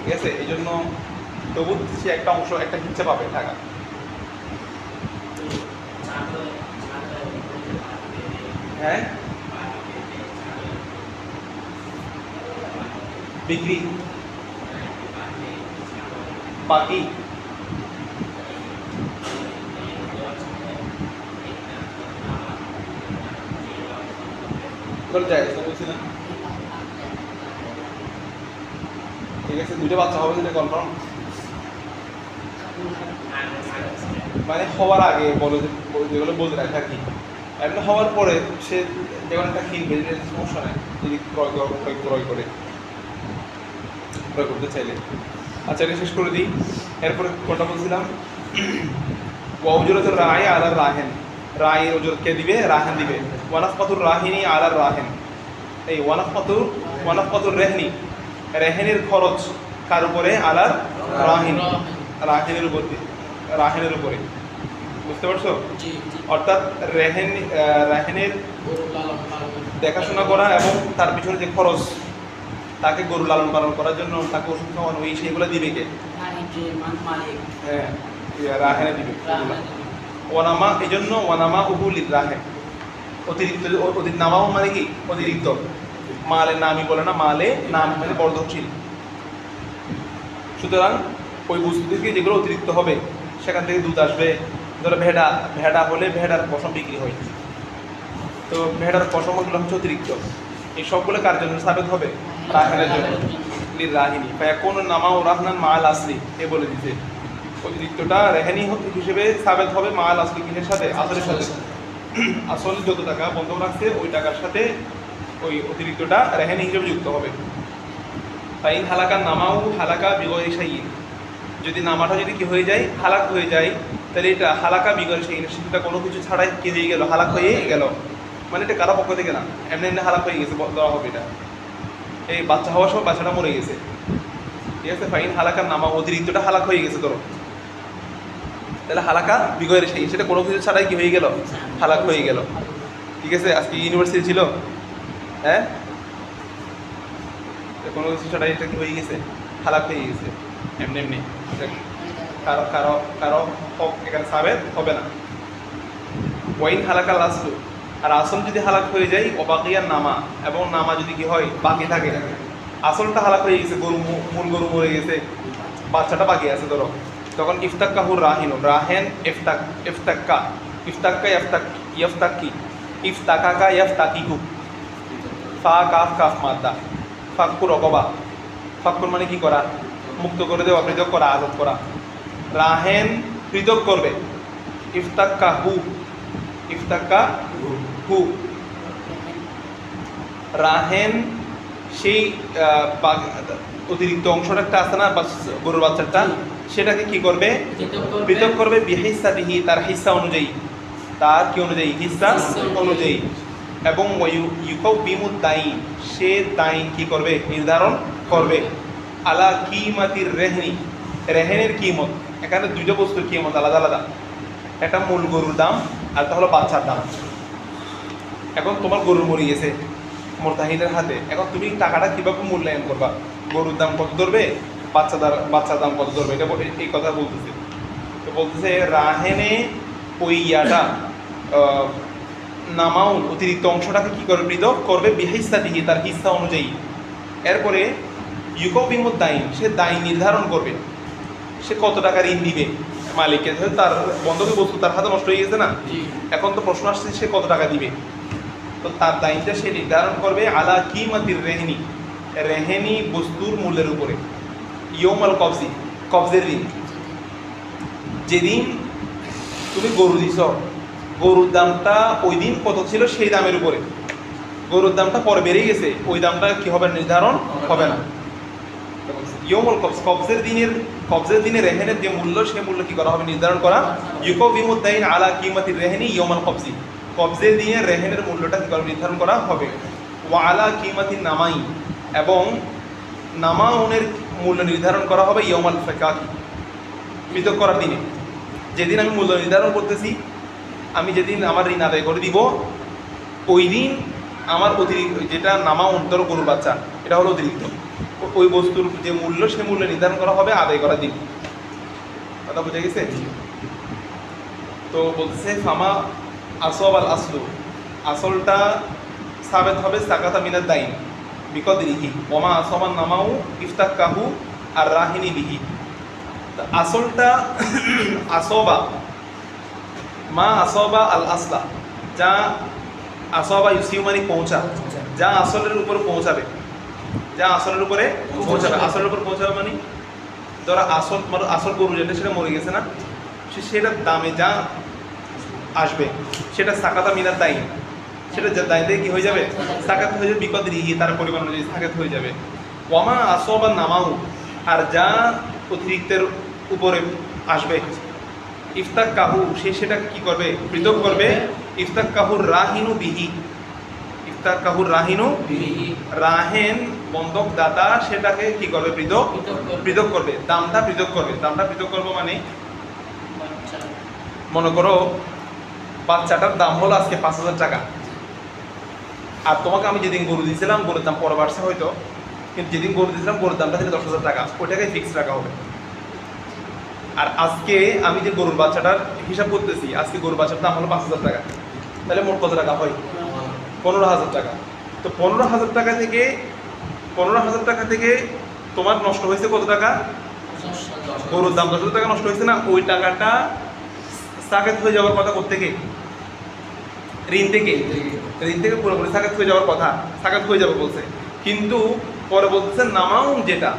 ঠিক আছে, এই জন্য তবু সে একটা অংশ, একটা হিচ্ছা পাবে টাকা। হ্যাঁ বিক্রি বাকি যায় বলছি না। ঠিক আছে, 2টা বাচ্চা হবে সেটা কনফার্ম, মানে হওয়ার আগে বলে যেগুলো বলতে রাখে আর কি। এমনি হওয়ার পরে সে যেমন একটা কিনবে, সমস্যা নেই যদি ক্রয় করতে চাইলে। আচ্ছা এটা শেষ করে দিই। এরপরে কোনটা বলছিলাম? ওয়াউজুরাতুর রায় আলার রাহেন, রায়ের ওজর কে দিবে? রাহেন দিবে। ওয়ানাফকাতুর রাহিনী আলার রাহেন, এই ওয়ানাফকাতুর রেহনি, রেহেনের খরচ কার উপরে? আলার রাহিন, রাহেনের উপরে। বুঝতে পারছো? অর্থাৎ রেহেনের দেখাশোনা করা এবং তার পিছনে যে খরচ, তাকে গরু লালন পালন করার জন্য তাকে ওষুধ খাওয়ানো, এই সেইগুলো দিবে কে? হ্যাঁ রাহেনে দিবে। ওয়ানামা, এই জন্য ওয়ানামা উহুলির রাহেন, অতিরিক্ত। নামাও মানে কি? অতিরিক্ত। মালের নামই বলে না, মালে নাম মানে বর্ধনশীল। সুতরাং ওই বস্তু থেকে যেগুলো অতিরিক্ত হবে সেখান থেকে দুধ আসবে। ধরো ভেড়া হলে ভেড়ার পশম বিক্রি হয়, তো ভেড়ার পশমগুলো হচ্ছে অতিরিক্ত। এই সবগুলো কার জন্য সাবেত হবে? রাহেনের জন্য, রাহিনী। কোন নামাও রাহনান মাল আসলি, এ বলে দিতে অতিরিক্তটা রেহানি হিসেবে সাবেত হবে মাল আসলি, কিসের সাথে? আসলের সাথে। আসল যত টাকা বন্ধক রাখছে ওই টাকার সাথে ওই অতিরিক্তটা রেহানি হিসেবে যুক্ত হবে। ফাইন হালাকা নামাও হালাকা বিগয় শাইইন, যদি নামাটা যদি কি হয়ে যায়? হালাক হয়ে যায়, তাহলে এটা হালাকা বিগয় শাইইন, সেটা কোনো কিছু ছাড়াই কি হয়ে গেল? হালাক হয়ে গেল। মানে এটা কারো পক্ষ থেকে না, এমনি হালাক হয়ে গেছে দেওয়া হবে। এটা এই বাচ্চা হওয়ার সময় বাচ্চাটা মরে গেছে। ঠিক আছে, ফাইন হালাকার নামা, অতিরিক্তটা হালাক হয়ে গেছে ধরো, তাহলে হালাকা বিগয়ের শাইইন, সেটা কোনো কিছু ছাড়াই কি হয়ে গেল? হালাক হয়ে গেল। ঠিক আছে, আজকে ইউনিভার্সিটি ছিল, হ্যাঁ কোনো কিছু ছাড়াই এটা কি হয়ে গেছে? হালাক হয়ে গেছে এমনি। কারো কারো কারো হক এখানে সাবেত হবে না। ওয়াইন হালাকাল আসল, আর আসল যদি হালাক হয়ে যায়, অবাকিয়ার নামা, এবং নামা যদি কি হয়? বাকি থাকে। আসলটা হালাক হয়ে গেছে, মূল গরু মরে গেছে, বাচ্চাটা বাকি আছে ধরো, তখন ইফতাক্কাহুর রাহিন, রাহেন ইফতাক্কা ইফতাকাকা ইয়াফতাকিকু, ফা কাফ কাফ মাদ্দা, ফাক্কুর রকবা, ফাক্কুর মানে কি করা? মুক্ত করে দেওয়া, পৃথক করা, আজাদ করা। রাহেন পৃথক করবে, ইফতাক্কাহু, ইফতাক্কাহু, রাহেন সেই অতিরিক্ত অংশটা একটা আছে না গরুর বাচ্চাটা, সেটাকে কি করবে? পৃথক করবে বিহিসাবিহি, তার হিস্সা অনুযায়ী, তার কি অনুযায়ী? হিস্সা অনুযায়ী। এবং ইউকাউবিমুদ দাইন, সে দাইন কি করবে? নির্ধারণ করবে। আলা কিমাতির রেহনি, রেহেনের কিমত। এখানে দুইটা বস্তুর কিমত আলাদা আলাদা, একটা মূল গরুর দাম আর একটা হলো বাচ্চার দাম। এখন তোমার গরু মরে গেছে মোরতাহিদের হাতে, এখন তুমি টাকাটা কীভাবে মূল্যায়ন করবা? গরুর দাম কত ধরবে, বাচ্চার দাম কত ধরবে, এটা এই কথা বলতেছে। তো বলতেছে রাহেনে ওই ইয়াটা নামাউন, অতিরিক্ত অংশটাকে কী করবে? পৃথক করবে বিহিসাবিহি, তার হিস্সা অনুযায়ী। এরপরে ইউকাউবিমুদ দাইন, সে দাইন নির্ধারণ করবে, সে কত টাকা ঋণ দিবে মালিককে। তার বন্ধকি বস্তু তার হাতে নষ্ট হয়ে গেছে না, এখন তো প্রশ্ন আসছে সে কত টাকা দিবে। তো তার দাইনটা সে নির্ধারণ করবে আলা কিমাতির রেহনি, রেহেনি বস্তুর মূল্যের উপরে। ইয়ৌমাল কবজি, কবজের দিন, যেদিন তুমি গরু দিছ, গরুর দামটা ওই দিন কত ছিল সেই দামের উপরে। গরুর দামটা পরে বেড়ে গেছে, ওই দামটা কি হবে? নির্ধারণ হবে না। ইয়ৌমুল কবজ, কবজের দিনে রেহেনের যে মূল্য, সে মূল্য কি করা হবে? নির্ধারণ করা। ইউকাউবিমুদ দাইন আলা কিমাতির রেহেনি ইয়ৌমাল কবজি, কবজের দিনে রেহেনের মূল্যটা কি করা? নির্ধারণ করা হবে। ওয়া আলা কিমাতির নামাই, এবং নামাউনের মূল্য নির্ধারণ করা হবে ইয়ৌমাল ফিকাকি, পৃথক করার দিনে। যেদিন আমি মূল্য নির্ধারণ করতেছি, আমি যেদিন আমার ঋণ আদায় করে দিব, ওই দিন আমার অতিরিক্ত যেটা নামাউন, ধরো গরুর বাচ্চা, এটা হলো অতিরিক্ত, ওই বস্তুর যে মূল্য, সে মূল্য নির্ধারণ করা হবে আদায় করার দিন। কথা বুঝে গেছে? তো বলতেছে ফামা আসব আল আসলু, আসলটা সাবেত হবে সাকাতা মিনাদ দাইন বিকদরিহি, ওমা আসমান নামাউ ইফতাক্কাহু আর রাহিনী বিহি। আসলটা আসবা, মা আসবা আল আসলা, যা আসবা ইউসিউ মানে পৌঁছা, যা আসলের উপর পৌঁছাবে, যা আসলের উপরে পৌঁছাবে। আসলের উপর পৌঁছাবে মানে ধরো আসল গরু যেটা, সেটা মরে গেছে না, সেটার দামে যা আসবে সেটা সাকাতা মিনার দাইন, সেটা দাইন দিয়ে কি হয়ে যাবে? সাকাত হয়ে যাবে বিকদরিহি, তার পরিমাণ অনুযায়ী সাকাত হয়ে যাবে। ওয়ামা আসবা নামাউ, আর যা অতিরিক্তের উপরে আসবে, ইফতাক্কাহু, সেটাকে কি করবে? পৃথক করবে। ইফতাক্কাহুর রাহিনু বিহি, ইফতাক্কাহুর রাহিনু বিহি, রাহেন বন্ধক দাতা সেটাকে কি করবে? পৃথক করবে, দামটা পৃথক করবে। দামটা পৃথক করবো মানে মনে করো বাচ্চাটার দাম হলো আজকে 5,000 টাকা, আর তোমাকে আমি যেদিন গরু দিয়েছিলাম গরুর দাম পরে বাড়ছে হয়তো, কিন্তু যেদিন গরু দিয়েছিলাম গরুর দামটা ছিল 10,000 টাকা, ওইটাকে ফিক্স রাখা হবে। আর আজকে আমি যে গরুর বাচ্চাটার হিসাব করতেছি, আজকে গরুর বাচ্চার দাম হলো 5,000 টাকা, তাহলে মোট কত টাকা হয়? 15,000 টাকা। তো 15,000 টাকা থেকে তোমার নষ্ট হয়েছে কত টাকা? গরুর দাম 10,000 টাকা নষ্ট হয়েছে না, ওই টাকাটা সাকাত হয়ে যাওয়ার কথা কোত্থেকে? ঋণ থেকে পুরোপুরি সাকাত হয়ে যাওয়ার কথা, সাকাত হয়ে যাবে বলছে। কিন্তু পরে বলতেছে নামাউন, যেটা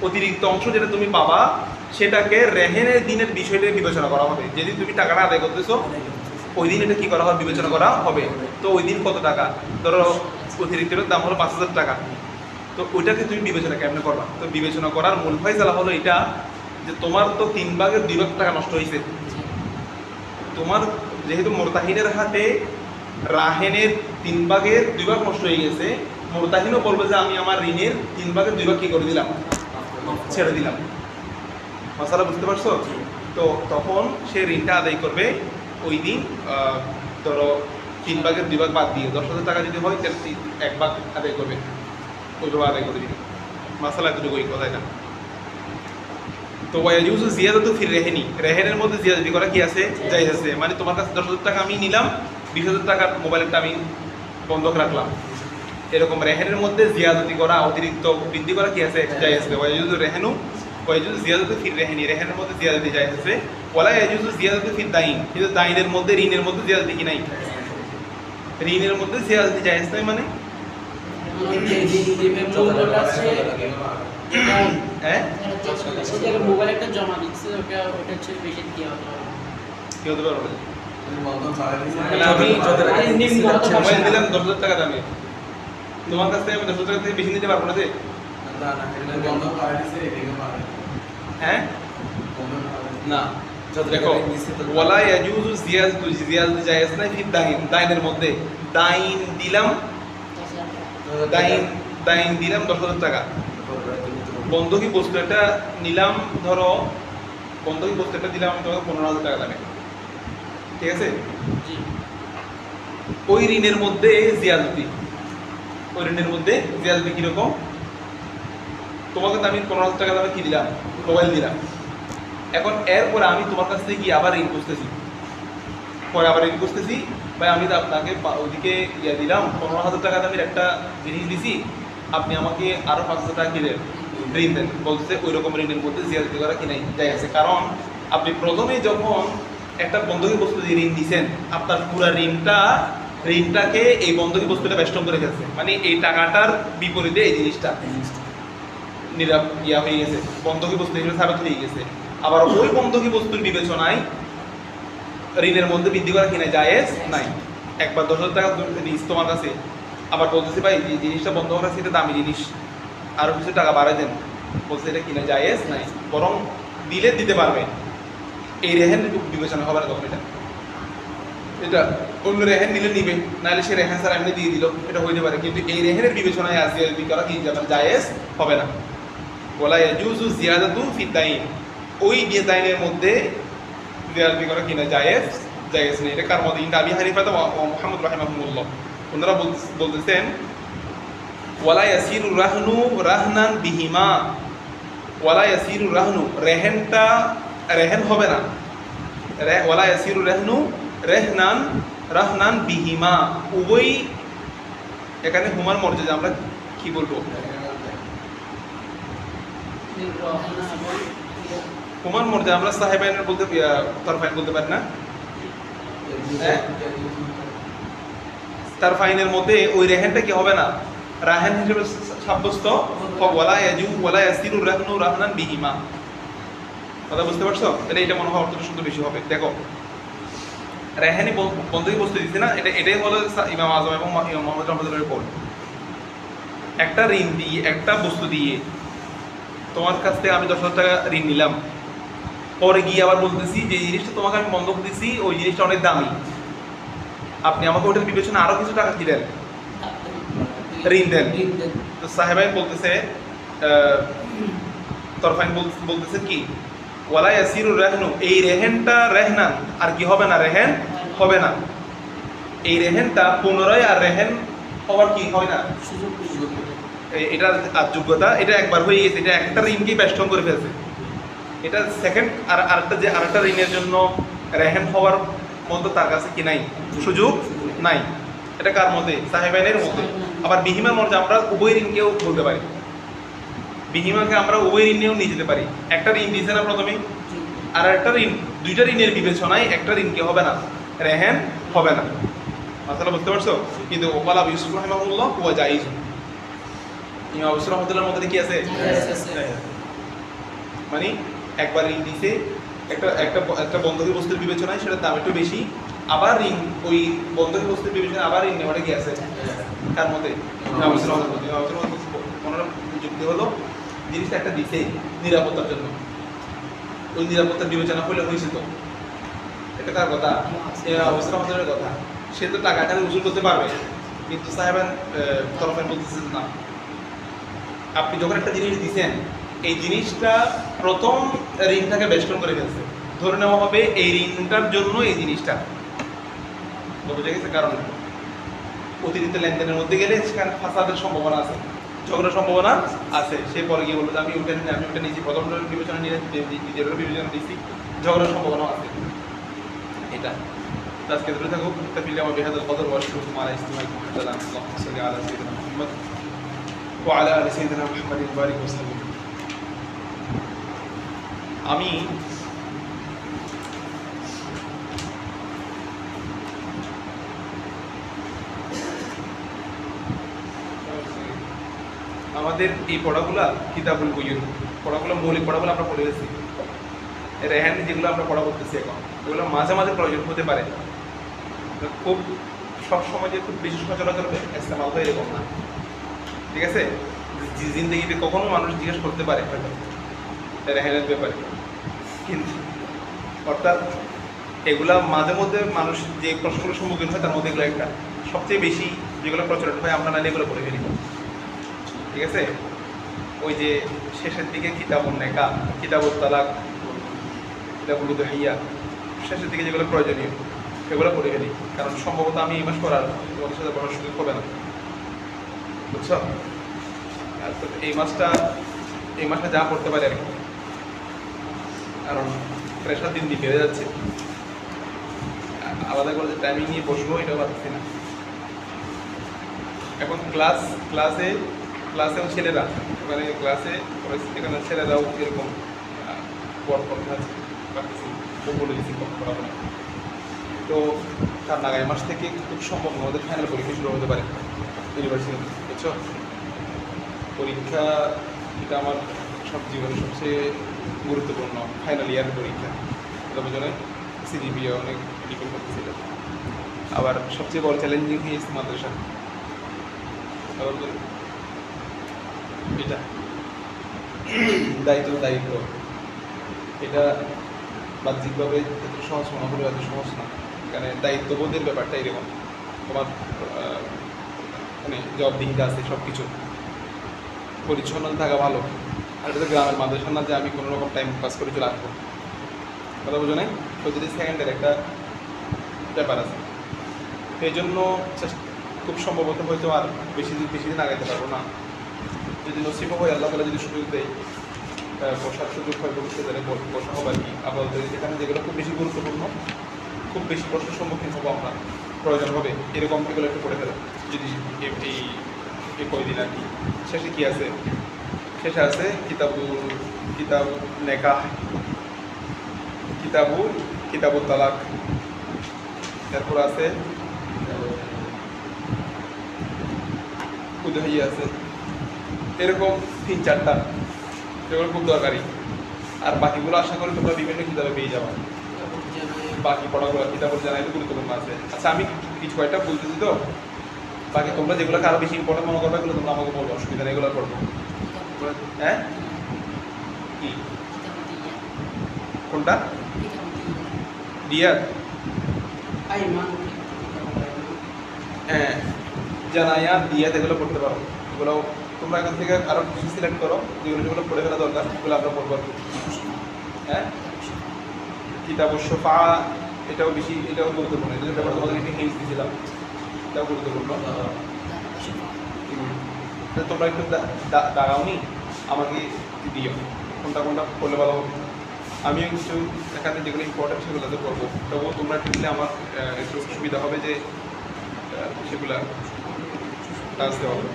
অতিরিক্ত অংশ যেটা তুমি পাবা, সেটাকে রেহেনের দিনের বিষয়টা বিবেচনা করা হবে। যেদিন তুমি টাকাটা আদায় করতেছো, ওই দিন এটা কি করা হবে? বিবেচনা করা হবে। তো ওই দিন কত টাকা? ধরো অতিরিক্তের দাম হলো 5,000 টাকা, তো ওইটাকে তুমি বিবেচনা কেমনে করবা? তো বিবেচনা করার মূল ফয়সালা হলো এটা, যে তোমার তো 3 ভাগের 2 ভাগ টাকা নষ্ট হয়েছে। তোমার যেহেতু মোরতাহিনের হাতে রাহেনের 3 ভাগের 2 ভাগ নষ্ট হয়ে গেছে, মোরতাহিনও বলবে যে আমি আমার ঋণের 3 ভাগের 2 ভাগ কি করে দিলাম? ছেড়ে দিলাম। মশালা বুঝতে পারছো? তো তখন সে ঋণটা আদায় করবে ওই দিন, ধরো 3 ভাগের 2 ভাগ বাদ দিয়ে 10,000 টাকা যদি হয়, তাহলে 1 ভাগ আদায় করবে, ওইভাবে আদায় করে দিবে। মশালা এতটুকু এই কথাটা। তো ওয়াইজুজু জিয়াদাতু ফির রেহেনি, রেহেনের মধ্যে জিয়াদাতি করা কি আছে? জায়েজ আছে। মানে তোমার কাছে 10,000 টাকা আমি নিলাম, 20,000 টাকার মোবাইলটা আমি বন্ধক রাখলাম, এরকম রেহেনের মধ্যে জিয়াদাতি করা, অতিরিক্ত বৃদ্ধি করা কি আছে? জায়েজ আছে। ওয়াইজুজু রেহেনু, ওয়াইজুজু জিয়াদাতু ফির রেহেনি, রেহেনের মধ্যে জিয়াদাতি জায়েজ আছে। ওয়ালা ইয়াজুজু জিয়াদাতু ফির দাইন, কিন্তু দাইনের মধ্যে, ঋণের মধ্যে জিয়াদাতি কি নাই? ঋণের মধ্যে জিয়াদাতি জায়েজ নাই মানে মোবাইল একটা জমা দিচ্ছে, ওটা হচ্ছে বেশি দেওয়া হবে। কি হতে পারবে? বন্ধন ছাড়াই দিছে তাহলে আমি আরে নিম্ন হতে পারে। মোবাইল দিলাম 10,000 টাকা দামে, তোমার কাছ থেকে আমি 10,000 টাকা থেকে বেশি নিতে পারবো না যে? না না এটা বন্ধন ছাড়াই দিছে এটাকে পারে হ্যাঁ বন্ধন ছাড়াই না দেখো, ওয়ালা ইয়াজুজু জিয়াদাতু জিয়াদাতু জায়েজ নাই ফি দাইন, দাইনের মধ্যে দাইন দিলাম, দাইন দিলাম 10,000 টাকা, বন্ধকি বস্তু একটা নিলাম, ধরো বন্ধকি বস্তু একটা দিলাম আমি তোমাকে 15,000 টাকা দামে, ঠিক আছে? জি ওই ঋণের মধ্যে জিয়াদতি, ওই ঋণের মধ্যে জিয়াদতি কিরকম? তোমাকে তো আমি 15,000 টাকা দামে কি দিলাম? মোবাইল দিলাম। এখন এরপরে আমি তোমার কাছ থেকে কি আবার ঋণ করতেছি, পরে আবার ঋণ করতেছি, ভাই আমি তো আপনাকে ওইদিকে ইয়ে দিলাম 15,000 টাকা দামের একটা জিনিস দিছি, আপনি আমাকে আরো 5,000 টাকা কিনে ঋণ দেন। বলছে ওই রকম ঋণের মধ্যে জিয়াদতি করা কি নাই, যাই আছে। কারণ আপনি প্রথমে যখন একটা বন্ধকি বস্তু দিয়ে ঋণ দিছেন, আপনার পুরো ঋণটাকে এই বন্ধকি বস্তুটা বেষ্টন করে ফেলছে, মানে এই টাকাটার বিপরীতে এই জিনিসটা ইয়া হয়ে গেছে, বন্ধকি বস্তু হিসেবে সাবেক হয়ে গেছে। আবার ওই বন্ধকি বস্তুর বিবেচনায় ঋণের মধ্যে বৃদ্ধি করা কিনা জায়েজ নাই। একবার 10,000 টাকা নিস তোমার কাছে, আবার বলতেছি ভাই যে জিনিসটা বন্ধ করা সেটা দামি জিনিস, আরো কিছু টাকা বাড়াই দেন, বলছে এটা কিনা জায়েজ নাই, বরং দিলে দিতে পারবে, এই রেহেন বিবেচনা হবে না তখন। এটা অন্য রেহেন দিলে নিবে, নাহলে সে রেহেন স্যার এমনি দিয়ে দিল, এটা হইতে পারে, কিন্তু এই রেহেনের বিবেচনায় জিয়াদতি করা কি জায়েজ হবে না। ওয়ালা ইয়াজুজু জিয়াদাতু ফি দাইন, ওই দাইনের মধ্যে জিয়াদতি করা কিনা জায়েজ নেই। এটা কার মতে? ইনদা আবি হানিফা ও মুহাম্মদ রাহিমাহুল্লাহ, ওনারা বলতেছেন ওয়ালা ইয়াসিরু রাহনু রাহনান বিহিমা, ওয়ালা ইয়াসিরু রাহনু, রেহেনটা রেহেন হবে না, ওয়ালা ইয়াসিরু রাহনু রাহনান বিহিমা, উভয়, এখানে হুমার মর্যাদা আমরা কি বলবো? হুমার মর্যাদা আমরা সাহেবাইনের বলতে তরফাইন বলতে পারি না, তার ফাইনের মধ্যে ওই রেহেনটা কি হবে না, রাহেন হিসেবে সাব্যস্ত, ওয়ালা ইয়াসিরু রাহনু রাহনান বিহিমা। কথা বুঝতে পারছো? তাহলে এটা মনে হয় অর্থটা শুধু বেশি হবে। দেখো, রেহানি বন্ধকি বস্তু দিচ্ছে না, এটাই হলো ইমাম আজম এবং ইমাম মুহাম্মদ রহমতুল্লাহের কল। একটা ঋণ দিয়ে, একটা বস্তু দিয়ে, তোমার কাছ থেকে আমি 10,000 টাকা ঋণ নিলাম, পরে গিয়ে আবার বলতেছি যে জিনিসটা তোমাকে আমি বন্ধক দিচ্ছি, ওই জিনিসটা অনেক দামি, আপনি আমাকে ওটার বিবেচনা আরো কিছু টাকা কি দেন, ঋণ দেন। তো সাহেবাইন বলতেছে, তরফাইন বলতেছে কি, ওয়ালা ইয়াসিরু রাহনু, এই রেহেনটা রেহনান, আর কি হবে না, রেহেন হবে না, এই রেহেনটা পুনরায় আর রেহেন হওয়ার কি হয় না, এটা আর যোগ্যতা, এটা একবার হয়ে গেছে, এটা একটা ঋণকেই বেষ্টন করে ফেলছে, এটা সেকেন্ড আরেকটা ঋণের জন্য রেহেন হওয়ার মতো তার কাছে কি নাই, সুযোগ নাই। এটা কার মধ্যে? সাহেবাইনের মধ্যে। আবার বিহিমার মধ্যে আমরা উভয় ঋণকেও বলতে পারি, বিহিমাকে আমরা উভয় ঋণেও নিয়ে যেতে পারি। একটা ঋণ দিয়েছে না প্রথমে, আর একটা ঋণ, দুইটা ঋণের বিবেচনায় একটা ঋণ কি হবে না, রেহেন হবে না। মাসালা বুঝতে পারছো? কিন্তু ওকাল আবু ইউসুফ রাহিমাহুল্লাহ ওয়া জায়েজ, ইমাম আবু ইউসুফ রাহমাতুল্লাহর মধ্যে কি আছে? মানে একবার ঋণ দিছে, একটা বন্ধকি বস্তুর বিবেচনায় সেটার দাম একটু বেশি, আবার ঋণ ওই বন্ধকি বস্তুর বিবেচনায় আবার ঋণ নেওয়াটা কি আছে তার মধ্যে? ওনার যুক্তি হলো জিনিসটা একটা দিছে নিরাপত্তার জন্য, ওই নিরাপত্তার বিবেচনা করলে হয়েছে, তো এটা কার কথা? অবস্থা আমাদের কথা। সে তো টাকাটা উসুল করতে পারবে, কিন্তু সাহেবান তরফের বলতেছেন না, আপনি যখন একটা জিনিস দিচ্ছেন, এই জিনিসটা প্রথম ঋণটাকে বেষ্টন করে ফেলছে, ধরে নেওয়া হবে এই ঋণটার জন্য এই জিনিসটা বুঝে গেছে। কারণ অতিরিক্ত লেনদেনের মধ্যে গেলে সেখানে ফাসাদের সম্ভাবনা আছে, ঝগড়ার সম্ভাবনা আছে। সে পরে গিয়ে বললো আমি ওটা নিয়েছি, প্রথম বিবেচনা নিয়ে দ্বিতীয় বিবেচনা দিয়েছি, ঝগড়ার সম্ভাবনা আছে। এটা আজকে ধরে থাকুক, তাহলে আমার বেহাদুল কদর ওয়াশকুরু আলা ইসতিমাই মুহাম্মদ সাল্লাল্লাহু আলা সাইয়্যিদিনা মুহাম্মদ ওয়া আলা আলি সাইয়্যিদিনা মুহাম্মাদিন বারিক ওয়া সাল্লাম। আমি আমাদের এই পড়াগুলা কিতাবুল বুয়ুন, পড়াগুলো মৌলিক পড়াগুলো আমরা পড়ে গেছি, রেহান যেগুলো আমরা পড়া করতেছি এখন, এগুলো মাঝে মাঝে প্রয়োজন হতে পারে, খুব সবসময় যে খুব বেশি সচরাচর ইস্তেমাল হয় এরকম না, ঠিক আছে। জিন্দগিতে কখনো মানুষ জিজ্ঞেস করতে পারে হয়তো রেহানের ব্যাপারে, কিন্তু অর্থাৎ এগুলা মাঝে মধ্যে মানুষ যে প্রশ্নগুলোর সম্মুখীন হয় তার মধ্যে এগুলো একটা সবচেয়ে বেশি যেগুলো প্রচলিত হয় আমরা নাহলে এগুলো পড়ে ফেলি, ঠিক আছে। ওই যে শেষের দিকে কিতাবুন নেকা, কিতাবুত তালাক, কিতাবুল উদহিয়া, শেষের দিকে যেগুলো প্রয়োজনীয় সেগুলো পড়ে ফেলি, কারণ সম্ভবত আমি এই মাস করার তোমাদের সাথে পড়ার সুযোগ হবে না, বুঝছো। আর তো এই মাসে যা পড়তে পারে আর কি, কারণ প্রেশার দিন দিন বেড়ে যাচ্ছে, আলাদা করে যে টাইমিং নিয়ে বসবো এটাও পারছি না। এখন ক্লাসেও ছেলেরা, মানে ক্লাসে এখানে ছেলেরাও এরকম বড় কথা আছে বলে দিচ্ছি পড়াশোনা, তো তার আগামী মাস থেকে খুব সম্ভব আমাদের ফাইনাল পরীক্ষা শুরু হতে পারে ইউনিভার্সিটি, বুঝছো। পরীক্ষা এটা আমার সব জীবনের সবচেয়ে গুরুত্বপূর্ণ ফাইনাল ইয়ারের পরীক্ষা, তবে জন্য সিজিপি অনেক ডিপেন্ড করতেছিল। আবার সবচেয়ে বড় চ্যালেঞ্জিং হয়েছে মাদ্রাসা, এটা দায়িত্ব এটা বাহ্যিকভাবে এত সহজ মনে হলেও এত সহজ না, এখানে দায়িত্ববোধের ব্যাপারটা এরকম, তোমার মানে জবাবদিহিতা আছে সব কিছু, পরিচ্ছন্নতা থাকা ভালো। আর এটা তো গ্রামের মাদ্রাসা না যে আমি কোনো রকম টাইম পাস করে চলে আসবো, কথা বুঝো নাই, প্রতিটি সেকেন্ডের একটা ব্যাপার আছে। এই জন্য খুব সম্ভবত হয়তো আর বেশি দিন আগাইতে পারবো না, যদি নসিব হয় আল্লাহ তাআলা যদি সুযোগ দেয় বসার সুযোগ হয় ভবিষ্যতে বসা হবে আর কি। আপাতত যেখানে যেগুলো খুব বেশি গুরুত্বপূর্ণ, খুব বেশি প্রশ্নের সম্মুখীন হবো আমরা, প্রয়োজন হবে এরকম এগুলো একটু পড়ে ফেলো যদি এই কয়দিন আর কি। শেষে কী আছে? শেষে আছে কিতাব নেকাহ, কিতাবুত তালাক, এরপর আছে উদহিয়া আছে, এরকম 3-4টা যেগুলো খুব দরকারি। আর বাকিগুলো আশা করি তোমরা বিভিন্ন কিতাবে পেয়ে যাবে, বাকি পড়াগুলো কিতাবের জানাই তো গুরুত্বপূর্ণ আছে। আচ্ছা আমি কিছু কয়েকটা বলতেছি তো, বাকি তোমরা যেগুলোকে আরও বেশি ইম্পর্টেন্ট মনে করবে এগুলো তোমরা আমাকে বলবো, অসুবিধা নেই, এগুলো পড়বো। হ্যাঁ কি কোনটা? ডিয়ার, হ্যাঁ জানায়া দিয়াত, এগুলো পড়তে পারো। এগুলো তোমরা এখান থেকে আরও কিছু সিলেক্ট করো যেগুলো পড়ে ফেলা দরকার, এগুলো আমরা পড়বো। হ্যাঁ কিতাবুশ শুফা, এটাও গুরুত্বপূর্ণ, এটা ব্যাপারে তোমাদের একটি হিন্টস দিয়েছিলাম, এটাও গুরুত্বপূর্ণ। তোমরা একটু দাঁড়াওনি, আমাকে দিও কোনটা পড়লে ভালো হবে। আমিও কিছু এখানে যেগুলো ইম্পর্টেন্ট সেগুলোতে পড়বো, তবুও তোমরা একটু দিলে আমার একটু সুবিধা হবে যে সেগুলা কাজ দেওয়া হবে।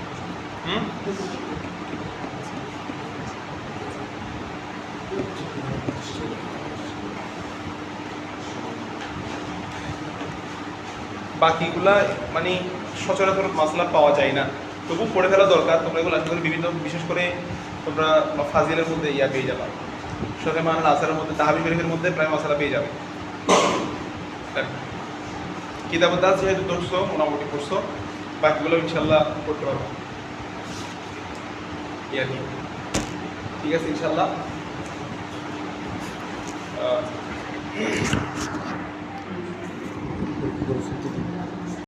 বাকিগুলা মানে সচরাচর মাসলা পাওয়া যায় না, তবু পড়ে ফেলা দরকার। তোমরা এগুলো আশা করি বিভিন্ন, বিশেষ করে তোমরা ফাজিলের মধ্যে পেয়ে যাবে, সোহেমান আসারের মধ্যে, তাহাবি শরীফের মধ্যে প্রায় মশলা পেয়ে যাবে। কিতাবের দাস যেহেতু ধরছো, মোটামুটি পড়ছো, বাকিগুলো ইনশাল্লাহ পড়তে পারবো আর কি। ঠিক আছে ইনশাল্লাহ।